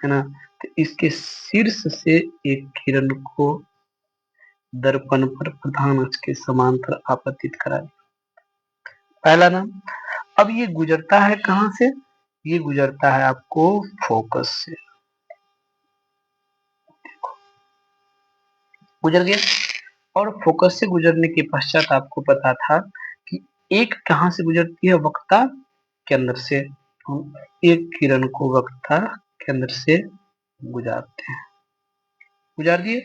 ना, तो इसके शीर्ष से एक किरण को दर्पण पर प्रधान अक्ष के समांतर आपतित करा। पहला नाम। अब ये गुजरता है कहाँ से? ये गुजरता है आपको फोकस से। गुजर गया। और फोकस से गुजरने के पश्चात आपको पता था कि एक कहाँ से गुजरती है? वक्ता केंद्र से। हम एक किरण को वक्ता केंद्र से गुजारते हैं। गुजार दिए,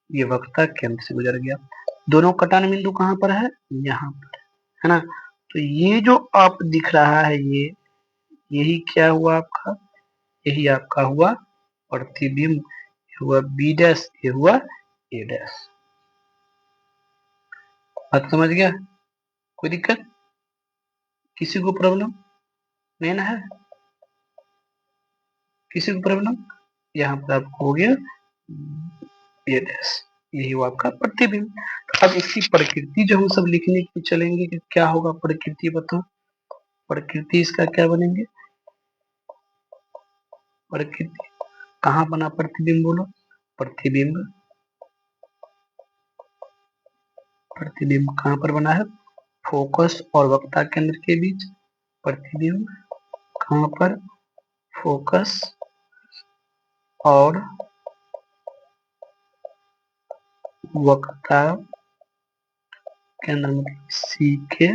ये वक्ता केंद्र से गुजर गया। दोनों कटान बिंदु कहाँ पर है? यहाँ पर है ना। तो ये जो आप दिख रहा है, ये यही क्या हुआ आपका? यही आपका हुआ प्रतिबिंब। ये हुआ बी डैश, ये हुआ ए डैश। बात समझ गया? कोई दिक्कत? किसी को प्रॉब्लम नहीं ना है? किसी को प्रॉब्लम? यहाँ पर आपको हो गया ए डैश, यही हुआ आपका प्रतिबिंब। अब इसकी प्रकृति जो हम सब लिखने की चलेंगे कि क्या होगा प्रकृति, बताओ। प्रकृति इसका क्या बनेंगे? प्रकृति कहाँ बना प्रतिबिंब? बोलो। प्रतिबिंब, प्रतिबिंब कहाँ पर बना है? फोकस और वक्ता केंद्र के बीच। प्रतिबिंब कहाँ पर? फोकस और वक्ता केंद्र मतलब सी के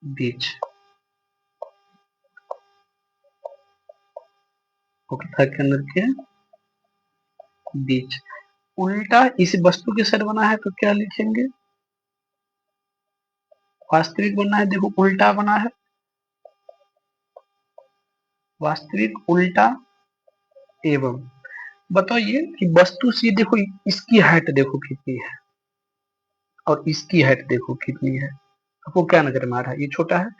बीच। वक्ता केंद्र के बीच। उल्टा इस वस्तु के साथ बना है तो क्या लिखेंगे? वास्तविक बना है, देखो उल्टा बना है। वास्तविक उल्टा एवं। बताइए कि वस्तु सी देखो, इसकी हाइट देखो कितनी है और इसकी हाइट देखो कितनी है। आपको क्या नजर में आ रहा है? ये छोटा है।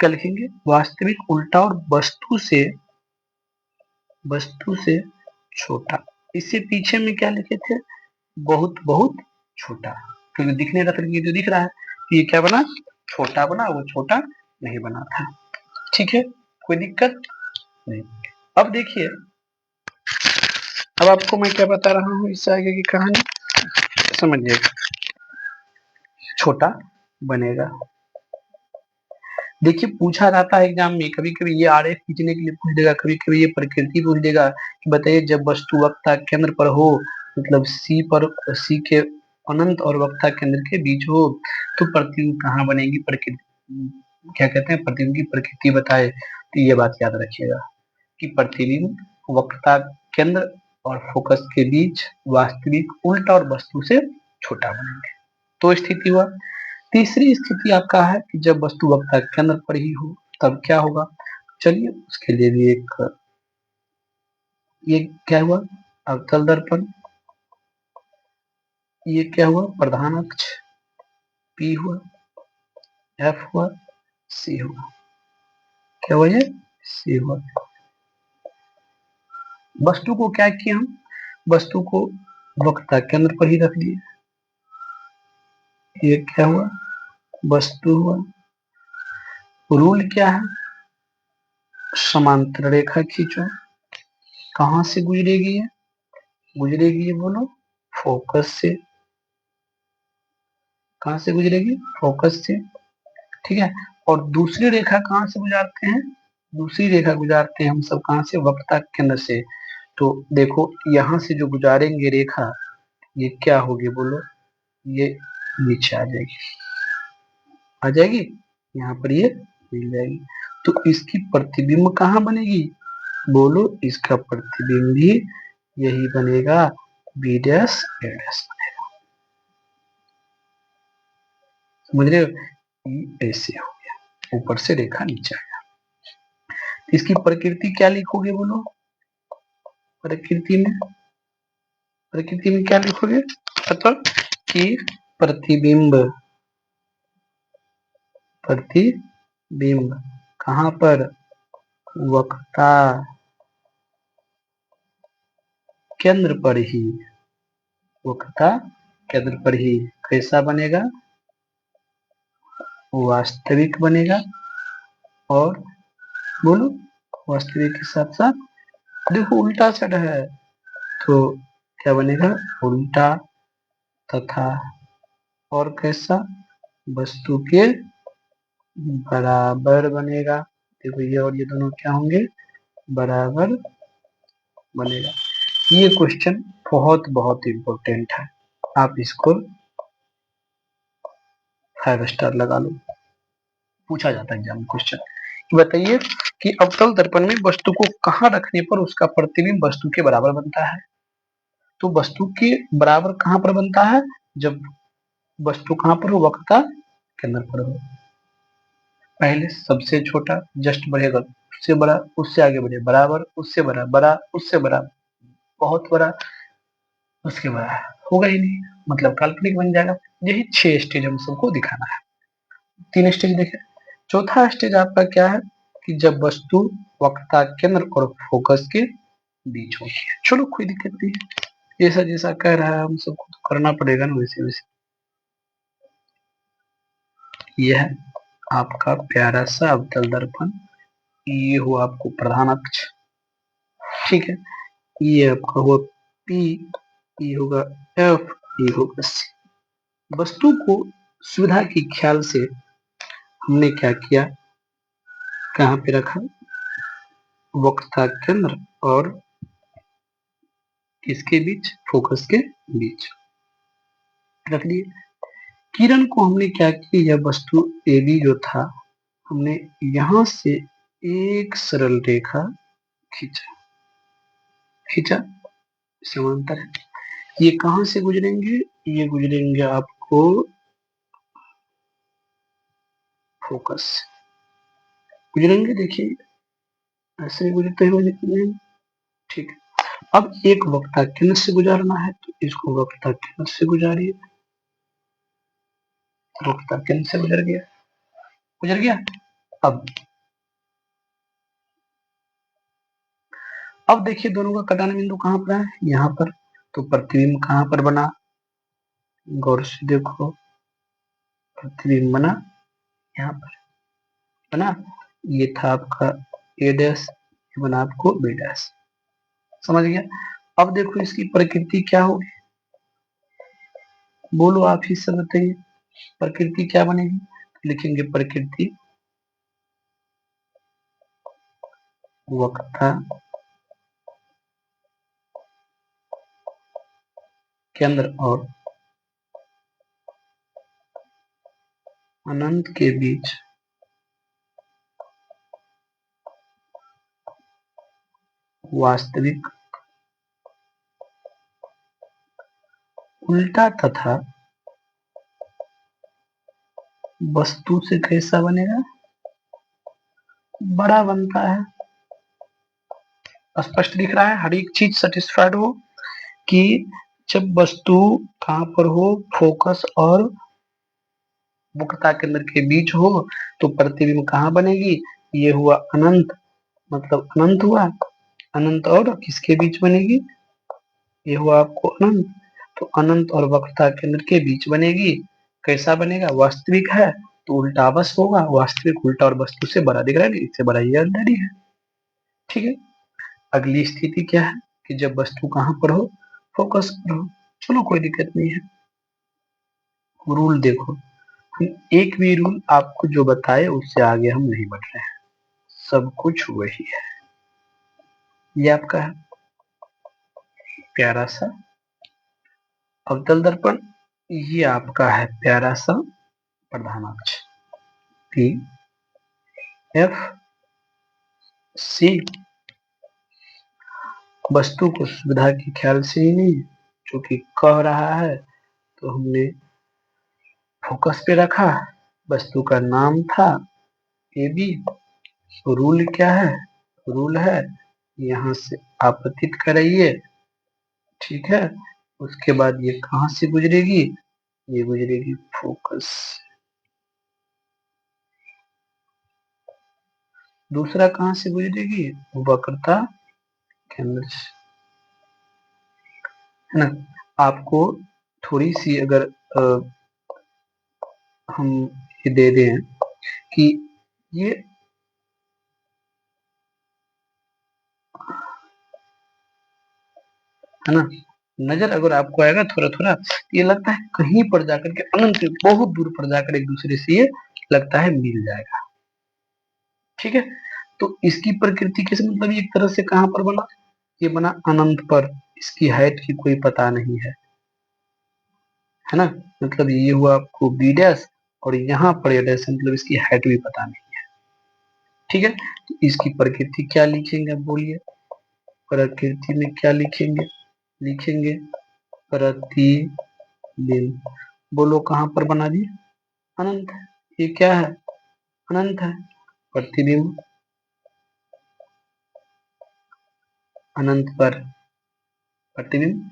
क्या लिखेंगे? वास्तविक उल्टा और वस्तु से छोटा। इससे पीछे में क्या लिखे थे? बहुत बहुत छोटा। क्योंकि दिखने रहा था, ये जो दिख रहा है कि ये क्या बना? छोटा बना, वो छोटा नहीं बना था। ठीक है, कोई दिक्कत नहीं। अब देखिए, अब आपको मैं क्या बता रहा हूँ, इससे आगे की कहानी समझिएगा। छोटा बनेगा। देखिए, पूछा जाता है एग्जाम में, कभी कभी ये आरेख खींचने के लिए पूछ देगा, कभी कभी ये प्रकृति पूछ देगा कि बताइए जब वस्तु वक्ता केंद्र पर हो, मतलब सी के अनंत और वक्ता केंद्र के बीच हो, तो प्रतिबिंब कहाँ बनेगी? प्रकृति क्या कहते हैं? प्रतिबिंब की प्रकृति बताए। तो ये बात याद रखिएगा कि प्रतिबिंब वक्ता केंद्र और फोकस के बीच, वास्तविक उल्टा और वस्तु से छोटा बनेंगे। तो स्थिति हुआ। तीसरी स्थिति आपका है कि जब वस्तु वक्ता केंद्र पर ही हो, तब क्या होगा? चलिए उसके लिए भी एक, ये क्या हुआ? अवतल दर्पण। ये क्या हुआ? प्रधान अक्ष। P हुआ, F हुआ, C हुआ। क्या हुआ? ये C हुआ। वस्तु को क्या किया हम? वस्तु को वक्ता केंद्र पर ही रख दिए। ये क्या हुआ? वस्तु हुआ। रूल क्या है? समांतर रेखा खींचो। कहां से गुजरेगी ये? गुजरेगी ये, बोलो, फोकस से। कहां से गुजरेगी? फोकस से। ठीक है, और दूसरी रेखा कहां से गुजारते हैं? दूसरी रेखा गुजारते हैं हम सब कहां से? वक्ता केंद्र से। तो देखो, यहां से जो गुजारेंगे रेखा, ये क्या होगी? बोलो। ये नीचे आ जाएगी। आ जाएगी, यहाँ पर ये मिल जाएगी। तो इसकी प्रतिबिंब कहाँ बनेगी? बोलो, इसका प्रतिबिंब भी यही बनेगा बी डैश ए डैश बनेगा। समझ रहे हो? ये ऐसे हो गया, ऊपर से रेखा नीचे आया। इसकी प्रकृति क्या लिखोगे बोलो? प्रकृति में क्या लिखोगे? मतलब कि प्रतिबिंब कहाँ पर? वक्रता केंद्र पर ही। वक्रता केंद्र पर ही कैसा बनेगा? वास्तविक बनेगा। और बोलो, वास्तविक के साथ साथ देखो उल्टा सेट है तो क्या बनेगा? उल्टा तथा और कैसा? वस्तु के बराबर बनेगा। देखो ये और ये दोनों क्या होंगे? बराबर बनेगा। ये क्वेश्चन बहुत बहुत इंपॉर्टेंट है, आप इसको 5 स्टार लगा लो। पूछा जाता है एग्जाम क्वेश्चन। बताइए कि अवतल दर्पण में वस्तु को कहाँ रखने पर उसका प्रतिबिंब वस्तु के बराबर बनता है? तो वस्तु के बराबर कहाँ पर बनता है? जब वस्तु कहाँ पर हो? वक्रता केंद्र पर हो। पहले सबसे छोटा जस्ट बढ़ेगा, उससे बड़ा, उससे आगे बढ़े, बराबर, उससे बड़ा, बड़ा, उससे बड़ा, बहुत बड़ा, उसके बड़ा। होगा ही नहीं, मतलब काल्पनिक बन जाएगा। यही 6 स्टेज हम सबको दिखाना है। 3 स्टेज देखे। चौथा स्टेज आपका क्या है? कि जब वस्तु वक्रता केंद्र और फोकस के बीच होती है। चलो कोई दिक्कत नहीं है, जैसा जैसा कह रहा है हम सबको तो करना पड़ेगा ना, वैसे वैसे। यह है आपका प्यारा सा अवतल दर्पण। ये हुआ आपको प्रधान अक्ष, ठीक है। ये आपका हुआ पी, ये होगा एफ, ये होगा सी। वस्तु को सुविधा के ख्याल से हमने क्या किया? कहाँ पे रखा? वक्रता केंद्र और किसके बीच? फोकस के बीच रख दिए। किरण को हमने क्या किया? यह वस्तु ए बी जो था, हमने यहां से एक सरल रेखा खींचा, समांतर है। ये कहां से गुजरेंगे? ये गुजरेंगे आपको फोकस गुजरेंगे। देखिए ऐसे गुजरते हुए, ठीक है। अब एक वक्रता केंद्र से गुजारना है तो इसको वक्रता केंद्र से गुजारिए। वक्रता केंद्र से गुजर गया। अब अब देखिए दोनों का कटान बिंदु कहाँ पर है? यहाँ पर। तो प्रतिबिंब कहाँ पर बना? गौर से देखो, प्रतिबिंब बना यहाँ पर, बना। ये था आपका ए डैश, ये बना आपको बी डैश। समझ गया? अब देखो इसकी प्रकृति क्या होगी, बोलो आप ही सब बताइए। प्रकृति क्या बनेगी? लिखेंगे प्रकृति वक्रता केंद्र और अनंत के बीच वास्तविक उल्टा तथा वस्तु से कैसा बनेगा? बड़ा बनता है। स्पष्ट दिख रहा है, हर एक चीज सेटिस्फाइड हो कि जब वस्तु कहां पर हो? फोकस और वक्रता केंद्र के बीच हो तो प्रतिबिंब कहाँ बनेगी? ये हुआ अनंत, मतलब अनंत हुआ। अनंत और किसके बीच बनेगी? ये हुआ आपको अनंत, तो अनंत और वक्रता केंद्र के बीच बनेगी। कैसा बनेगा? वास्तविक है तो उल्टा बस होगा। वास्तविक उल्टा और वस्तु से बड़ा दिख रहा है, इससे बड़ा ये ऑलरेडी है, ठीक है। अगली स्थिति क्या है? कि जब वस्तु कहाँ पर हो? फोकस पर हो। चलो कोई दिक्कत नहीं है। रूल देखो, हम एक भी रूल आपको जो बताए उससे आगे हम नहीं बढ़ रहे हैं, सब कुछ वही है। ये आपका है प्यारा सा अवतल दर्पण, ये आपका है प्यारा सा प्रधान अक्ष पी एफ सी। वस्तु को सुविधा के ख्याल से ही नहीं, जो कि कह रहा है, तो हमने फोकस पे रखा। वस्तु का नाम था ए बी। रूल क्या है? रूल है यहाँ से आपतित कराइए, ठीक है। उसके बाद ये कहाँ से गुजरेगी? ये गुजरेगी फोकस। दूसरा कहाँ से गुजरेगी? वक्रता केंद्र से, है ना। आपको थोड़ी सी अगर हम ये दे दें कि ये है ना, नजर अगर आपको आएगा थोड़ा थोड़ा, ये लगता है कहीं पर जाकर के अनंत बहुत दूर पर जाकर एक दूसरे से ये लगता है मिल जाएगा, ठीक है। तो इसकी प्रकृति कैसे, मतलब ये एक तरह से कहां पर बना? ये बना अनंत पर। इसकी हाइट की कोई पता नहीं है ना। मतलब ये हुआ आपको बी डैश, और यहाँ पर ये डैश, मतलब इसकी हाइट भी पता नहीं, ठीक है। तो इसकी प्रकृति क्या लिखेंगे, आप बोलिए। प्रकृति में क्या लिखेंगे? लिखेंगे प्रतिबिंब। बोलो कहाँ पर बना जी? अनंत। ये क्या है? अनंत है। प्रतिबिंब अनंत पर, प्रतिबिंब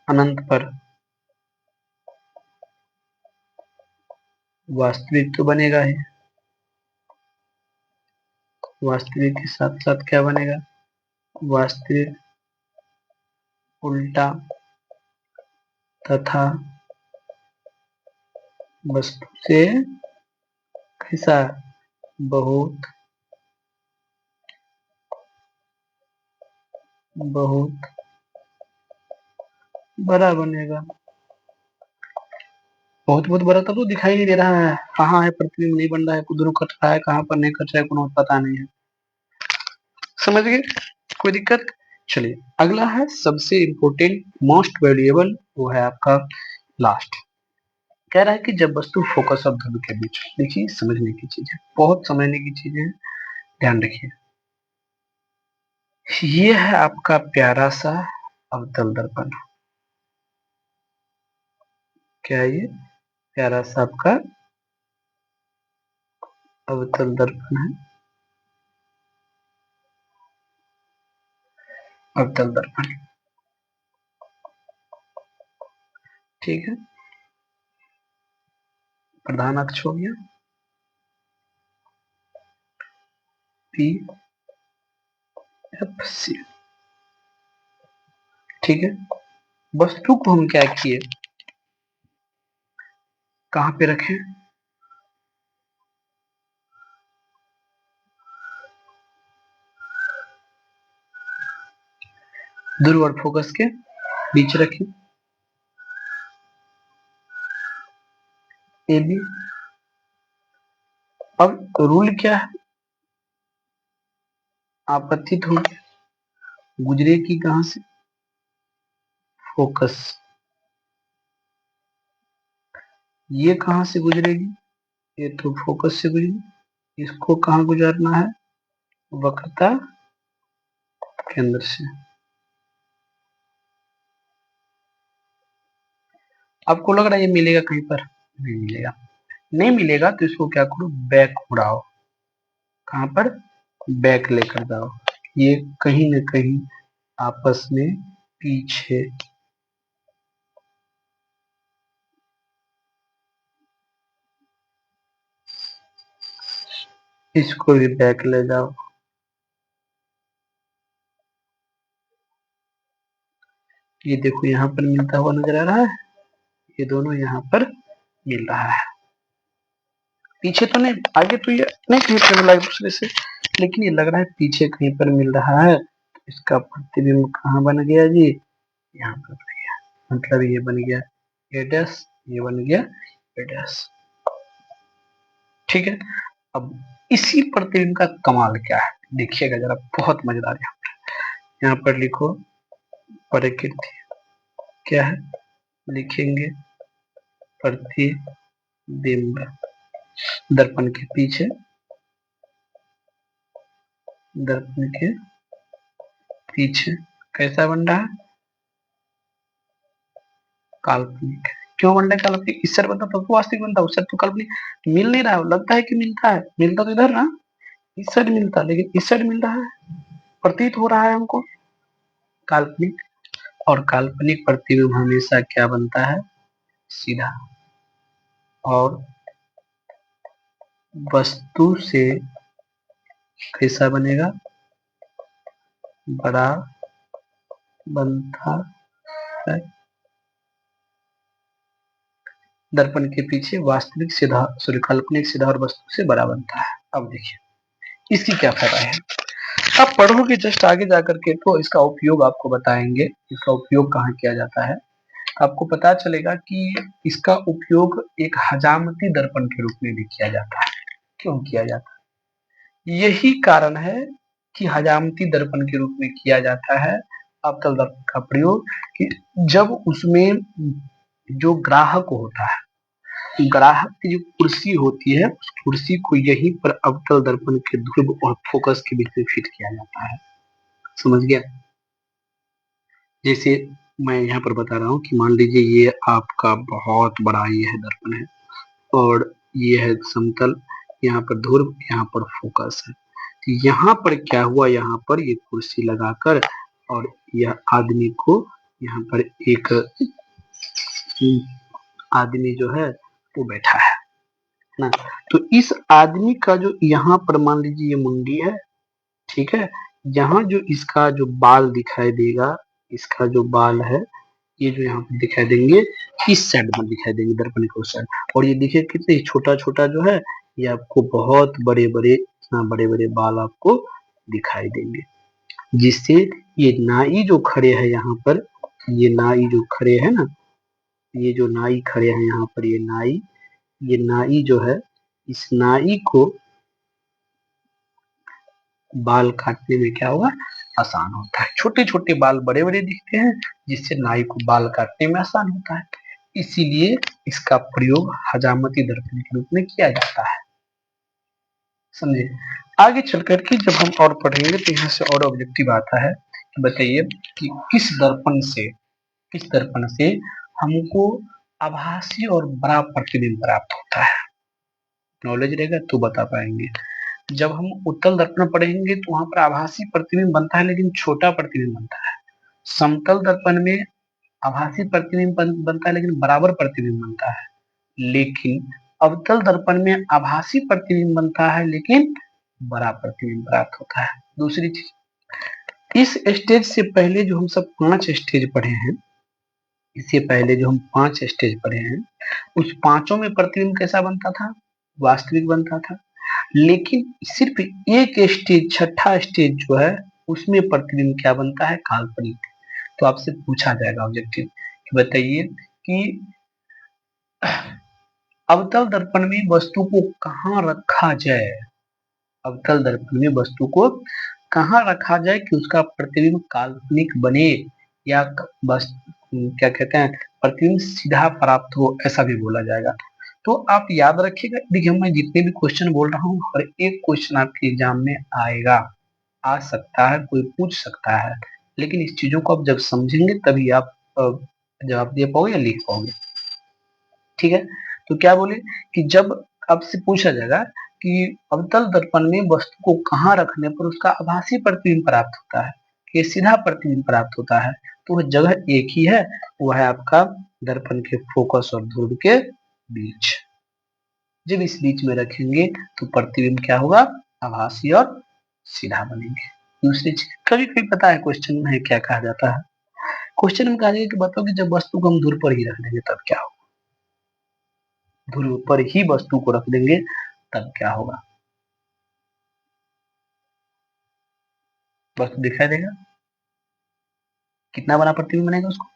अनंत पर वास्तविक तो बनेगा ही। वास्तविक के साथ साथ क्या बनेगा? वास्तविक, उल्टा, तथा वस्तु से कैसा? बहुत बहुत बड़ा बनेगा। बहुत बहुत बड़ा तो दिखाई नहीं दे रहा है, कहाँ है? प्रतिबिंब नहीं बन रहा है, दोनों कट रहा है, कहाँ पर नहीं कट रहा है, कोनो पता नहीं है। समझ गए? कोई दिक्कत? चलिए अगला है सबसे इंपॉर्टेंट, मोस्ट वैल्यूएबल, वो है आपका लास्ट। कह रहा है कि जब वस्तु फोकस और ध्रुव के बीच, देखिए समझने की चीज है, बहुत समझने की चीजें हैं, ध्यान रखिए। ये है आपका प्यारा सा अवतल दर्पण। क्या है ये? प्यारा सा आपका अवतल दर्पण है। अवतल दर्पण, ठीक है। प्रधान अक्ष हो गया पी एफ सी, ठीक है। वस्तु को हम क्या किए, कहाँ पे रखें? ध्रुव और फोकस के बीच रखें, ए बी। अब रूल क्या है? आपतित हो गुजरेगी कहाँ से? फोकस। ये कहाँ से गुजरेगी? ये तो फोकस से गुजरेगी। इसको कहाँ गुजारना है? वक्रता केंद्र से। आपको लग रहा है ये मिलेगा कहीं पर? नहीं मिलेगा। नहीं मिलेगा तो इसको क्या करो, बैक उड़ाओ। कहाँ पर? बैक लेकर जाओ। ये कहीं ना कहीं आपस में पीछे, इसको भी बैक ले जाओ। ये देखो यहाँ पर मिलता हुआ नजर आ रहा है, ये दोनों यहाँ पर मिल रहा है। पीछे तो नहीं, आगे तो ये नहीं कहीं पर मिला एक दूसरे से, लेकिन ये लग रहा है पीछे कहीं पर मिल रहा है। इसका प्रतिबिंब कहाँ बन गया जी? यहाँ पर बन गया। मतलब ये बन गया ए डैश, ये बन गया ए डैश, ठीक है। अब इसी प्रतिबिंब का कमाल क्या है, देखिएगा जरा, बहुत मजेदार है। यहाँ पर लिखो प्रकृति क्या है, लिखेंगे प्रतिबिंब दर्पण के पीछे, दर्पण के पीछे कैसा बन रहा है? काल्पनिक। क्यों बन रहा है काल्पनिक? इस साइड बनता तब तो वास्तविक बनता, उस साइड तो काल्पनिक। मिल नहीं रहा है, लगता है कि मिलता है, मिलता तो इधर ना, इस साइड मिलता, लेकिन इस साइड मिल रहा है, प्रतीत हो रहा है हमको काल्पनिक। और काल्पनिक प्रतिबिंब हमेशा क्या बनता है? सीधा। और वस्तु से कैसा बनेगा? बड़ा बनता है। दर्पण के पीछे वास्तविक सीधा, सॉरी काल्पनिक सीधा और वस्तु से बड़ा बनता है। अब देखिए इसकी क्या फायदा है, आप पढ़ोगे जस्ट आगे जाकर के तो इसका उपयोग आपको बताएंगे, इसका उपयोग कहाँ किया जाता है। आपको पता चलेगा कि इसका उपयोग एक हजामती दर्पण के रूप में भी किया जाता है। क्यों किया जाता है? यही कारण है कि हजामती दर्पण के रूप में किया जाता है अवतल दर्पण का प्रयोग, कि जब उसमें जो ग्राहक होता है, ग्राहक की जो कुर्सी होती है, उस कुर्सी को यहीं पर अवतल दर्पण के ध्रुव और फोकस के बीच में फिट किया जाता है। समझ गया? जैसे मैं यहाँ पर बता रहा हूँ कि मान लीजिए ये आपका बहुत बड़ा ये है दर्पण है, और ये है समतल, यहाँ पर ध्रुव, यहाँ पर फोकस है। तो यहाँ पर क्या हुआ, यहाँ पर ये कुर्सी लगाकर और यह आदमी को यहाँ पर एक आदमी जो है वो बैठा है ना। तो इस आदमी का जो यहाँ पर मान लीजिए ये मुंडी है, ठीक है, यहाँ जो इसका जो बाल दिखाई देगा, इसका जो बाल है, ये जो यहाँ पे दिखाई देंगे, इस साइड में दिखाई देंगे दर्पण के उस साइड। और ये देखिए कितने छोटा छोटा जो है, ये आपको बहुत बड़े बड़े, इतना बड़े बड़े बाल आपको दिखाई देंगे, जिससे ये नाई जो खड़े हैं यहाँ पर, ये नाई जो खड़े हैं ना, ये जो नाई खड़े हैं यहाँ पर, ये नाई जो है, इस नाई को बाल काटने में क्या होगा, आसान होता है। छोटे छोटे बाल बड़े बड़े दिखते हैं, जिससे नाई को बाल काटने में आसान होता है, इसीलिए इसका प्रयोग हजामती दर्पण के रूप में किया जाता है। समझे? आगे चल करके जब हम और पढ़ेंगे तो यहाँ से और ऑब्जेक्टिव आता है कि बताइए कि किस दर्पण से हमको आभासी और बड़ा प्रतिबिंब प्राप्त होता है। नॉलेज रहेगा तो बता पाएंगे। जब हम उत्तल दर्पण पढ़ेंगे तो वहां पर आभासी प्रतिबिंब बनता है, लेकिन छोटा प्रतिबिंब बनता है। समतल दर्पण में आभासी प्रतिबिंब बनता है, लेकिन बराबर प्रतिबिंब बनता है। लेकिन अवतल दर्पण में आभासी प्रतिबिंब बनता है, लेकिन बड़ा प्रतिबिंब प्राप्त होता है। दूसरी चीज, इस स्टेज से पहले जो हम सब 5 स्टेज पढ़े हैं, इससे पहले जो हम 5 स्टेज पढ़े हैं, उस पांचों में प्रतिबिंब कैसा बनता था? वास्तविक बनता था। लेकिन सिर्फ एक स्टेज, छठा स्टेज जो है, उसमें प्रतिबिंब क्या बनता है? काल्पनिक। तो आपसे पूछा जाएगा ऑब्जेक्टिव कि बताइए कि अवतल दर्पण में वस्तु को कहाँ रखा जाए, अवतल दर्पण में वस्तु को कहाँ रखा जाए कि उसका प्रतिबिंब काल्पनिक बने, या बस क्या कहते हैं, प्रतिबिंब सीधा प्राप्त हो, ऐसा भी बोला जाएगा। तो आप याद रखिएगा, देखिए मैं जितने भी क्वेश्चन बोल रहा हूँ, हर एक क्वेश्चन आपके एग्जाम में आएगा, आ सकता है, कोई पूछ सकता है, लेकिन इस चीजों को आप जब समझेंगे तभी आप जवाब दे पाओगे या लिख पाओगे। ठीक है? तो क्या बोले कि जब आपसे पूछा जाएगा कि अवतल दर्पण में वस्तु को कहाँ रखने पर उसका आभासी प्रतिबिंब प्राप्त होता है, कि सीधा प्रतिबिंब प्राप्त होता है, तो वह जगह एक ही है, वह है आपका दर्पण के फोकस और ध्रुव के बीच। जब इस बीच में रखेंगे तो प्रतिबिंब क्या होगा? आभासी और सीधा बनेंगे। दूसरी चीज, कभी कभी पता है क्वेश्चन में क्या कहा जाता है, क्वेश्चन में कहा जाएगा कि बताओ कि जब वस्तु को हम ध्रुव पर ही रख देंगे तब क्या होगा, ध्रुव पर ही वस्तु को रख देंगे तब क्या होगा? वस्तु दिखाई देगा, कितना बड़ा प्रतिबिंब बनेगा उसको।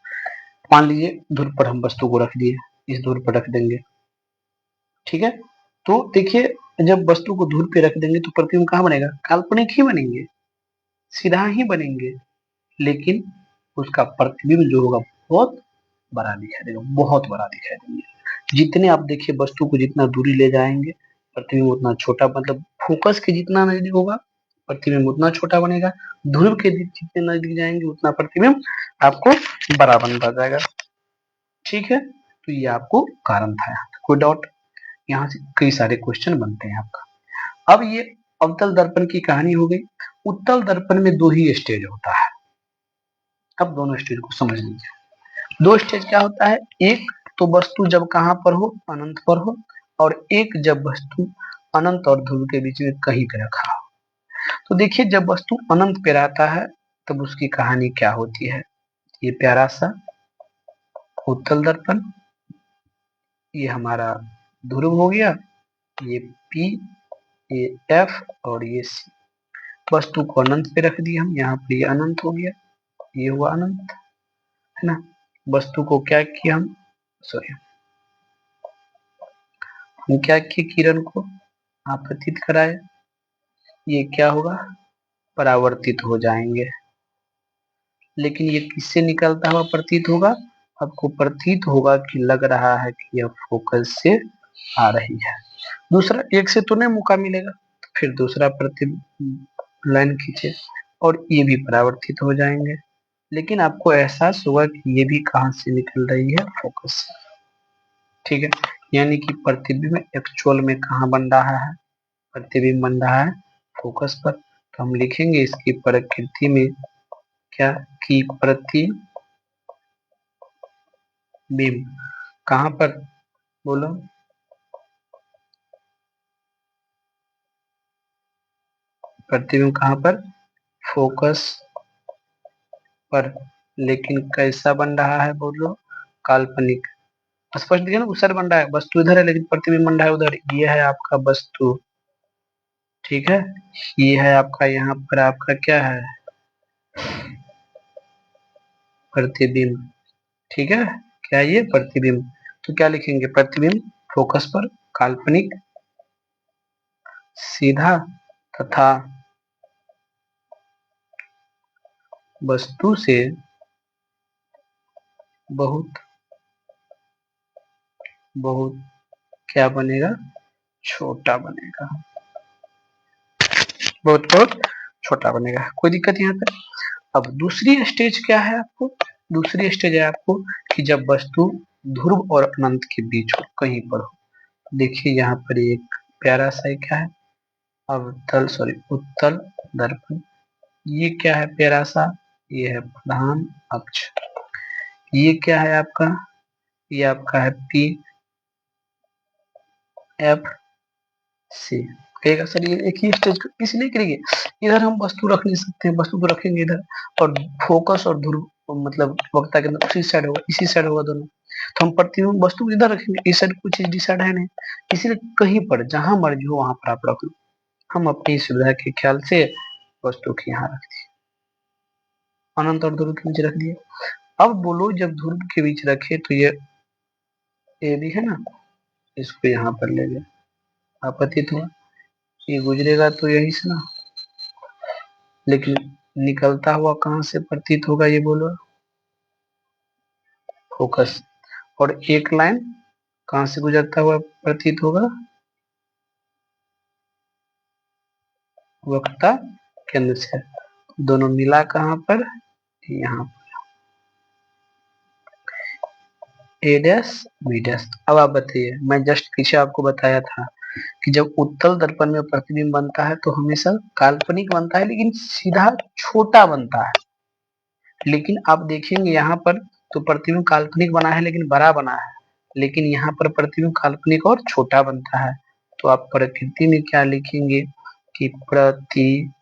मान लीजिए ध्रुव पर हम वस्तु को रख दिए, इस ध्रुव पर रख देंगे, ठीक है, तो देखिए जब वस्तु को ध्रुव पे रख देंगे तो प्रतिबिंब कहाँ बनेगा? काल्पनिक ही बनेंगे, सीधा ही बनेंगे, लेकिन उसका प्रतिबिंब जो होगा बहुत बड़ा दिखाई देगा, बहुत बड़ा दिखाई देंगे। जितने आप देखिए वस्तु को जितना दूरी ले जाएंगे, प्रतिबिंब उतना छोटा, मतलब फोकस के जितना नजदीक होगा प्रतिबिंब उतना छोटा बनेगा। ध्रुव के जितने नजदीक जाएंगे उतना प्रतिबिंब आपको बड़ा बनता जाएगा। ठीक है, तो ये आपको कारण था। यहाँ कोई डाउट? यहाँ से कई सारे क्वेश्चन बनते हैं आपका। अब ये अवतल दर्पण की कहानी हो गई। उत्तल दर्पण में दो ही स्टेज होता है। अब दोनों स्टेज को समझ लीजिए। दो स्टेज क्या होता है, एक तो वस्तु जब कहाँ पर हो, अनंत पर हो, और एक जब वस्तु अनंत और ध्रुव के बीच में कहीं पे रखा हो। तो देखिए, जब वस्तु अनंत पे रहता है तब उसकी कहानी क्या होती है। ये प्यारा सा उत्तल दर्पण, ये हमारा ध्रुव हो गया, ये P, ये F और ये C। वस्तु को अनंत पे रख दिया हम, यहाँ पे ये अनंत हो गया, ये हुआ अनंत, है ना। वस्तु को क्या किया हम, सॉरी, हम क्या किए, किरण को आपतित कराए, ये क्या होगा, परावर्तित हो जाएंगे। लेकिन ये किससे निकलता हुआ प्रतीत होगा, आपको प्रतीत होगा कि लग रहा है कि यह फोकस से आ रही है। दूसरा, एक से तो नहीं मौका मिलेगा, तो फिर दूसरा प्रति लाइन खींचे और ये भी परावर्तित हो जाएंगे। लेकिन आपको एहसास होगा कि ये भी कहाँ से निकल रही है, फोकस से। ठीक है, यानी कि प्रतिबिंब एक्चुअल में कहाँ बन रहा है, प्रतिबिंब बन रहा है फोकस पर। तो हम लिखेंगे इसकी प्रकृति में क्या, कि प्रतिबिंब कहाँ पर, बोलो, प्रतिबिंब कहाँ पर, फोकस पर। लेकिन कैसा बन रहा है, बोलो, काल्पनिक। स्पष्ट दिखे ना, उसर बन रहा है, वस्तु इधर है लेकिन प्रतिबिंब बन रहा है उधर। ये है आपका वस्तु, ठीक है, ये है आपका, यहाँ पर आपका क्या है, प्रतिबिंब। ठीक है, क्या ये प्रतिबिंब। तो क्या लिखेंगे, प्रतिबिंब फोकस पर काल्पनिक, सीधा तथा वस्तु से बहुत बहुत क्या बनेगा, छोटा बनेगा, बहुत बहुत छोटा बनेगा। कोई दिक्कत यहाँ पे। अब दूसरी स्टेज क्या है आपको, दूसरी स्टेज है आपको कि जब वस्तु ध्रुव और अनंत के बीच हो, कहीं पर हो। देखिए यहाँ पर एक प्यारा सा क्या है, अवतल सॉरी उत्तल दर्पण। ये क्या है प्यारा सा, ये है प्रधान अक्ष। ये क्या है आपका, ये आपका है P F C। कहेगा सर ये एक ही स्टेज इसलिए करेंगे, इधर हम वस्तु रख नहीं सकते हैं, वस्तु को रखेंगे इधर, और फोकस और ध्रुव मतलब वक्ता के अंदर उसी साइड होगा, इसी साइड होगा दोनों। तो हम प्रतिबिंब वस्तु को इधर रखेंगे, इस साइड कुछ चीज डिसाइड है नहीं, इसीलिए कहीं पर जहां मर्जी हो वहां पर आप रख लो। हम अपनी सुविधा के ख्याल से वस्तु को यहाँ रख दिए, अनंत और ध्रुव के बीच रख दिए। अब बोलो, जब ध्रुव के बीच रखे तो ये भी है ना, इसको यहाँ पर ले गए, आपतित हुआ, ये गुजरेगा तो यही से ना, लेकिन निकलता हुआ कहाँ से प्रतीत होगा, ये बोलो, फोकस। और एक लाइन कहाँ से गुजरता हुआ प्रतीत होगा, वक्ता केंद्र से। दोनों मिला कहाँ पर, यहाँ ए डैश बी डैश। अब आप बताइए, मैं जस्ट पीछे आपको बताया था कि जब उत्तल दर्पण में प्रतिबिंब बनता है तो हमेशा काल्पनिक बनता है, लेकिन सीधा छोटा बनता है। लेकिन आप देखेंगे यहाँ पर तो प्रतिबिंब काल्पनिक बना है लेकिन बड़ा बना है, लेकिन यहाँ पर प्रतिबिंब काल्पनिक और छोटा बनता है। तो आप प्रकृति में क्या लिखेंगे कि प्रतिबिंब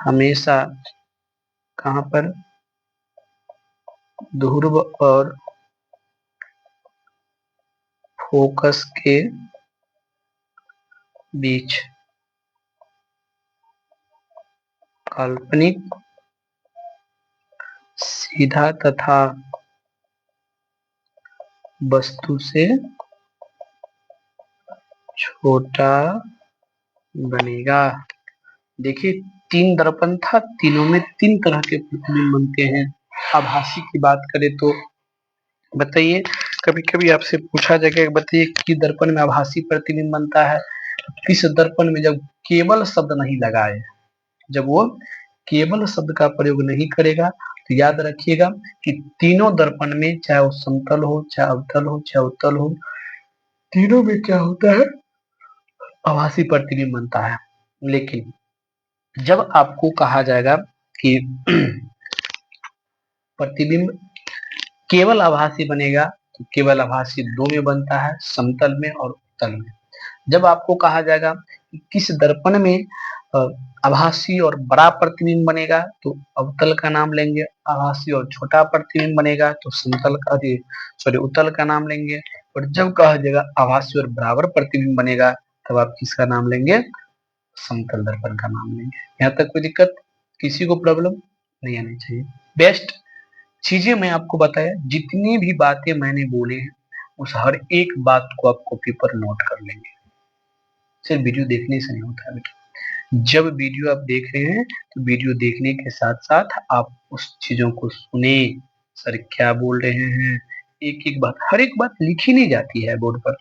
हमेशा कहाँ पर, ध्रुव और फोकस के बीच काल्पनिक, सीधा तथा वस्तु से छोटा बनेगा। देखिए, तीन दर्पण था, तीनों में तीन तरह के प्रतिबिंब बनते हैं। आभासी की बात करें तो बताइए, कभी कभी आपसे पूछा जाएगा, बताइए कि दर्पण में आभासी प्रतिबिंब बनता है किस दर्पण में, जब केवल शब्द नहीं लगाए, जब वो केवल शब्द का प्रयोग नहीं करेगा। तो याद रखिएगा कि तीनों दर्पण में, चाहे वो समतल हो, चाहे अवतल हो, चाहे उत्तल हो, तीनों में क्या होता है, आभासी प्रतिबिंब बनता है। लेकिन जब आपको कहा जाएगा कि प्रतिबिंब केवल आभासी बनेगा, तो केवल आभासी दो में बनता है, समतल में और उत्तल में। जब आपको कहा जाएगा कि किस दर्पण में आभासी और बड़ा प्रतिबिंब बनेगा, तो अवतल का नाम लेंगे। आभासी और छोटा प्रतिबिंब बनेगा तो समतल का, सॉरी, उत्तल का नाम लेंगे। और जब कहा जाएगा आभासी और बराबर प्रतिबिंब बनेगा, तब आप किसका नाम लेंगे, समतल दर्पण का नाम लेंगे। यहाँ तक कोई दिक्कत, किसी को प्रॉब्लम नहीं आनी चाहिए। बेस्ट चीजें मैं आपको बताया, जितनी भी बातें मैंने बोले हैं उस हर एक बात को आप कॉपी पर नोट कर लेंगे। सिर्फ वीडियो देखने से नहीं होता है बेटा, जब वीडियो आप देख रहे हैं तो वीडियो देखने के साथ साथ आप उस चीजों को सुने, सर क्या बोल रहे हैं, एक एक बात, हर एक बात लिखी नहीं जाती है बोर्ड पर,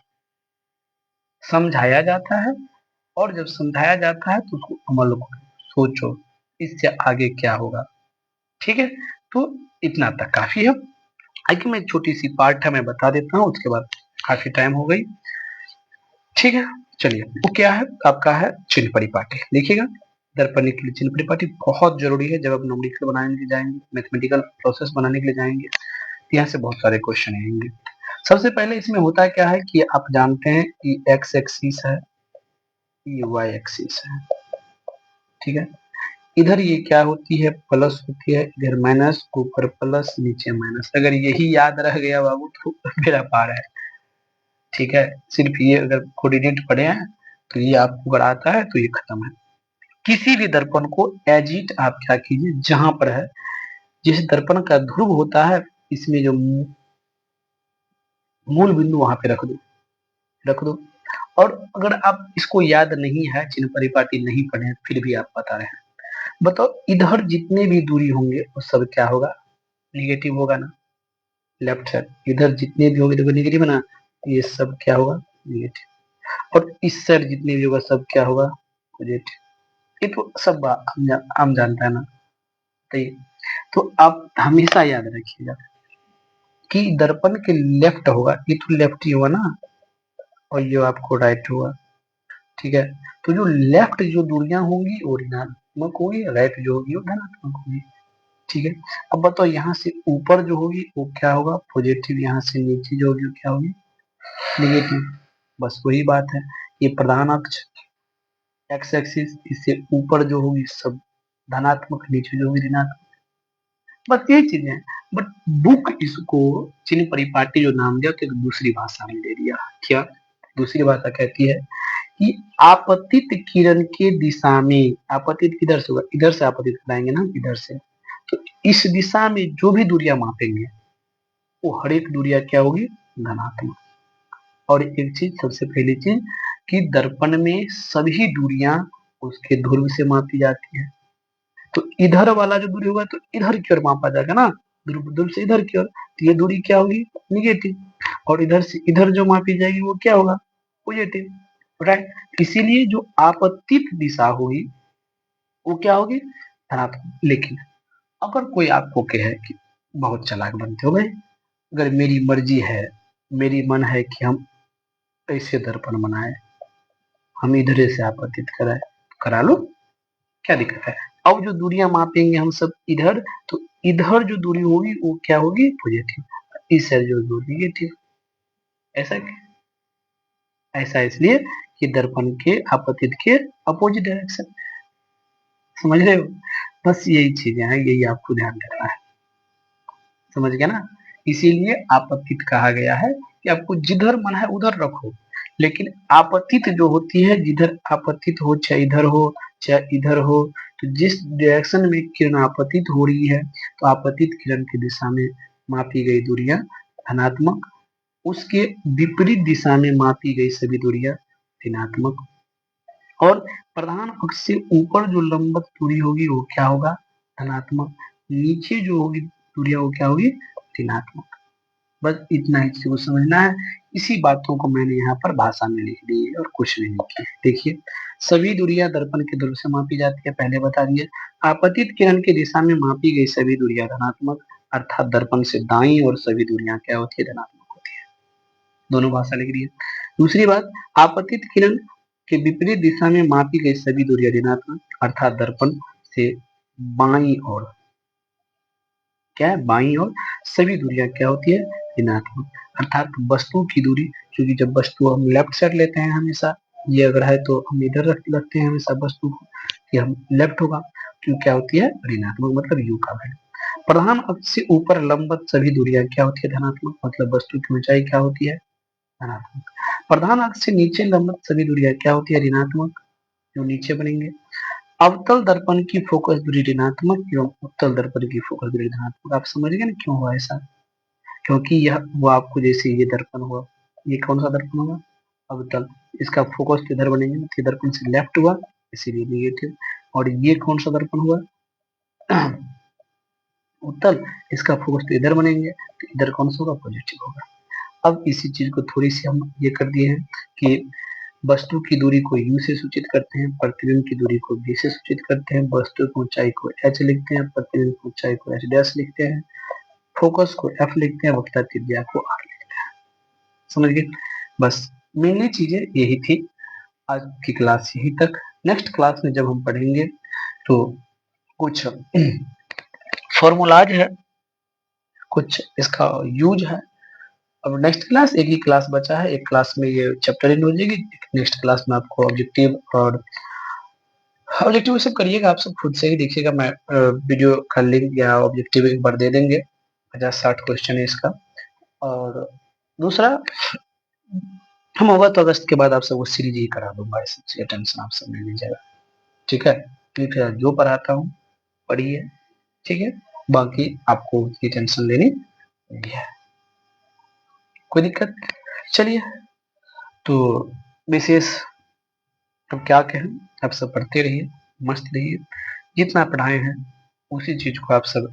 समझाया जाता है। और जब समझाया जाता है तो उसको अमल करो, सोचो इससे आगे क्या होगा। ठीक है, तो इतना तक काफी है। आगे मैं छोटी सी पार्ट है, मैं बता देता हूँ, उसके बाद काफी टाइम हो गई। ठीक है, चलिए, वो क्या है, आपका है चिन्ह परिपाटी। देखिएगा, दर्पण के लिए चिन्ह परिपाटी बहुत जरूरी है। जब आप न्यूमेरिकल बनाने के लिए जाएंगे, मैथमेटिकल प्रोसेस बनाने के लिए जाएंगे, तो यहाँ से बहुत सारे क्वेश्चन आएंगे। सबसे पहले इसमें होता क्या है कि आप जानते हैं कि एक्स एक्सिस है, ये वाई एक्सिस है। ठीक है, इधर ये क्या होती है, प्लस होती है, इधर माइनस, ऊपर प्लस नीचे माइनस। अगर यही याद रह गया बाबू तो मेरा पार है। ठीक है, सिर्फ ये अगर कोऑर्डिनेट पड़े हैं तो ये आपको अगर आता है तो ये खत्म है। किसी भी दर्पण को एज इट आप क्या कीजिए, जहां पर है, जिस दर्पण का ध्रुव होता है, इसमें जो मूल बिंदु वहां पे रख दो, रख दो। और अगर आप इसको याद नहीं है, चिन्ह परिपाटी नहीं पढ़े, फिर भी आप बता रहे हैं, बताओ इधर जितने भी दूरी होंगे वो सब क्या होगा, निगेटिव होगा ना। लेफ्ट साइड इधर जितने भी होंगे, देखो निगेटिव ना, ये सब क्या होगा, निगेटिव। और इस साइड जितने भी होगा सब क्या होगा, पॉजिटिव। ये तो सब आम जानता है ना। तो तो आप हमेशा याद रखिएगा कि दर्पण के लेफ्ट होगा, ये तो लेफ्ट ही होगा ना, और ये आपको राइट होगा। ठीक है, तो जो लेफ्ट जो दूरियां होंगी वो ऋणात्मक होगी, राइट जो होगी वो धनात्मक होगी। ठीक है, अब बताओ यहाँ से ऊपर जो होगी वो क्या होगा, पॉजिटिव, यहाँ से नीचे जो होगी वो क्या होगी, नेगेटिव। बस वही बात है, ये प्रधान अक्ष एक्स एक्सिस, इससे ऊपर जो होगी सब धनात्मक, नीचे जो होगी ऋणात्मक। बस यही चीजें हैं। बट बुक इसको चिन्ह परिपाटी जो नाम दिया तो एक दूसरी भाषा में दे दिया। क्या दूसरी भाषा कहती है कि आपतित किरण के दिशा में, आपतित किधर से होगा, इधर से आपतित कराएंगे ना, इधर से, तो इस दिशा में जो भी दूरियां मापेंगे वो हर एक दूरियां क्या होगी, धनात्मक। और एक चीज, सबसे पहली चीज, कि दर्पण में सभी दूरियां उसके ध्रुव से मापी जाती है। तो इधर वाला जो दूरी होगा तो इधर की ओर मापा जाएगा ना, ध्रुव ध्रुव से इधर की ओर, तो ये दूरी क्या होगी, निगेटिव। और इधर से इधर जो मापी जाएगी वो क्या होगा, पॉजिटिव। राइट, इसीलिए जो आपतित दिशा होगी वो क्या होगी, धनात्मक। लेकिन अगर कोई आपको कहे कि बहुत चालाक बनते हो भाई, अगर मेरी मर्जी है, मेरी मन है कि हम ऐसे दर्पण बनाए, हम इधर से आपतित कराए, करा लो, क्या दिक्कत है। अब जो दूरियां मापेंगे हम सब इधर, तो इधर जो दूरी होगी वो क्या होगी, पॉजिटिव, इस साइड जो दूरी निगेटिव। ऐसा ऐसा इसलिए कि दर्पण के आपतित के अपोजिट डायरेक्शन, समझ रहे हो। बस यही चीजें हैं, यही आपको ध्यान रखना है, समझ गया ना। इसीलिए आपतित कहा गया है कि आपको जिधर मन है उधर रखो। लेकिन आपतित जो होती है, जिधर आपतित हो, चाहे इधर हो चाहे इधर हो, तो जिस डायरेक्शन में किरण आपतित हो रही है, तो आपतित किरण की दिशा में मापी गई दूरियां धनात्मक, उसके विपरीत दिशा में मापी गई सभी दूरियां ऋणात्मक। और प्रधान अक्ष से ऊपर जो लंबवत दूरी होगी वो क्या होगा, धनात्मक। नीचे जो होगी दूरियां वो क्या होगी, ऋणात्मक। बस इतना ही चीज को समझना है। इसी बातों को मैंने यहाँ पर भाषा में लिख दी है और कुछ भी नहीं किया। देखिए, सभी दूरियां दर्पण के ध्रुव से मापी जाती है, पहले बता दिए। आपतित किरण की दिशा में मापी गई सभी दूरियां धनात्मक, अर्थात दर्पण से दाईं और सभी दूरियां क्या होती है, धनात्मक होती है। दोनों भाषा लिख रही है। दूसरी बात, आपतित किरण के विपरीत दिशा में मापी गई सभी दूरियां ऋणात्मक, अर्थात दर्पण से बाईं ओर क्या है, बाईं ओर सभी दूरियां क्या होती है, ऋणात्मक। अर्थात वस्तु की दूरी, क्योंकि जब वस्तु हम लेफ्ट साइड लेते हैं हमेशा, ये अगर है तो हम इधर रखते हैं हमेशा वस्तु को, ये हम लेफ्ट होगा, क्यों क्या होती है, ऋणात्मक, मतलब यू का वैल्यू। प्रधान अक्ष से ऊपर लंबवत सभी दूरियां क्या होती है, धनात्मक, मतलब वस्तु की ऊंचाई क्या होती है, धनात्मक। प्रधान अक्ष से नीचे लंबवत सभी दूरियां क्या होती है, ऋणात्मक, जो नीचे बनेंगे। अवतल दर्पण की फोकस दूरी ऋणात्मक एवं उत्तल दर्पण की फोकस दूरी धनात्मक। आप समझ गए ना क्यों हुआ ऐसा, क्योंकि यह वो आपको जैसे ये दर्पण हुआ, ये कौन सा दर्पण हुआ, अवतल, इसका फोकस तो इधर बनेंगे, तो ये दर्पण से लेफ्ट हुआ इसीलिए निगेटिव। और ये कौन सा दर्पण हुआ, उत्तल, इसका फोकस तो इधर बनेंगे, तो इधर कौन सा होगा, पॉजिटिव होगा। अब इसी चीज को थोड़ी सी हम ये कर दिए हैं कि वस्तु की दूरी को u से सूचित करते हैं, प्रतिबिंब की दूरी को v से सूचित करते हैं, वस्तु की ऊंचाई को h लिखते हैं, प्रतिबिंब की ऊंचाई को h डैश लिखते हैं, फोकस को f लिखते हैं, वक्रता त्रिज्या को r लिखते हैं। समझ गए, बस मेनली चीजें यही थी। आज की क्लास यही तक। नेक्स्ट क्लास में जब हम पढ़ेंगे तो कुछ फॉर्मूलाज है, कुछ इसका यूज है। अब नेक्स्ट क्लास, एक ही क्लास बचा है, एक क्लास में ये चैप्टर एंड हो जाएगी, नेक्स्ट क्लास में आपको ऑब्जेक्टिव और ऑब्जेक्टिव सब करिएगा, आप सब खुद से ही देखिएगा। मैं वीडियो का लिंक या ऑब्जेक्टिव एक बार दे देंगे, 50-60 क्वेश्चन है इसका। और दूसरा, हम होगा तो अगस्त के बाद आप सबको सीरीज ही करा दूंगा, इससे टेंशन आप सब ले लीजिएगा, ठीक है। फिर जो पढ़ाता हूँ पढ़िए, ठीक है, बाकी आपको ये टेंशन लेनी नहीं है, कोई दिक्कत। चलिए, तो विशेष अब क्या कहें, आप सब पढ़ते रहिए, मस्त रहिए, जितना पढ़ाए हैं उसी चीज को आप सब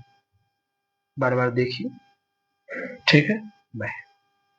बार बार देखिए, ठीक है, बाय।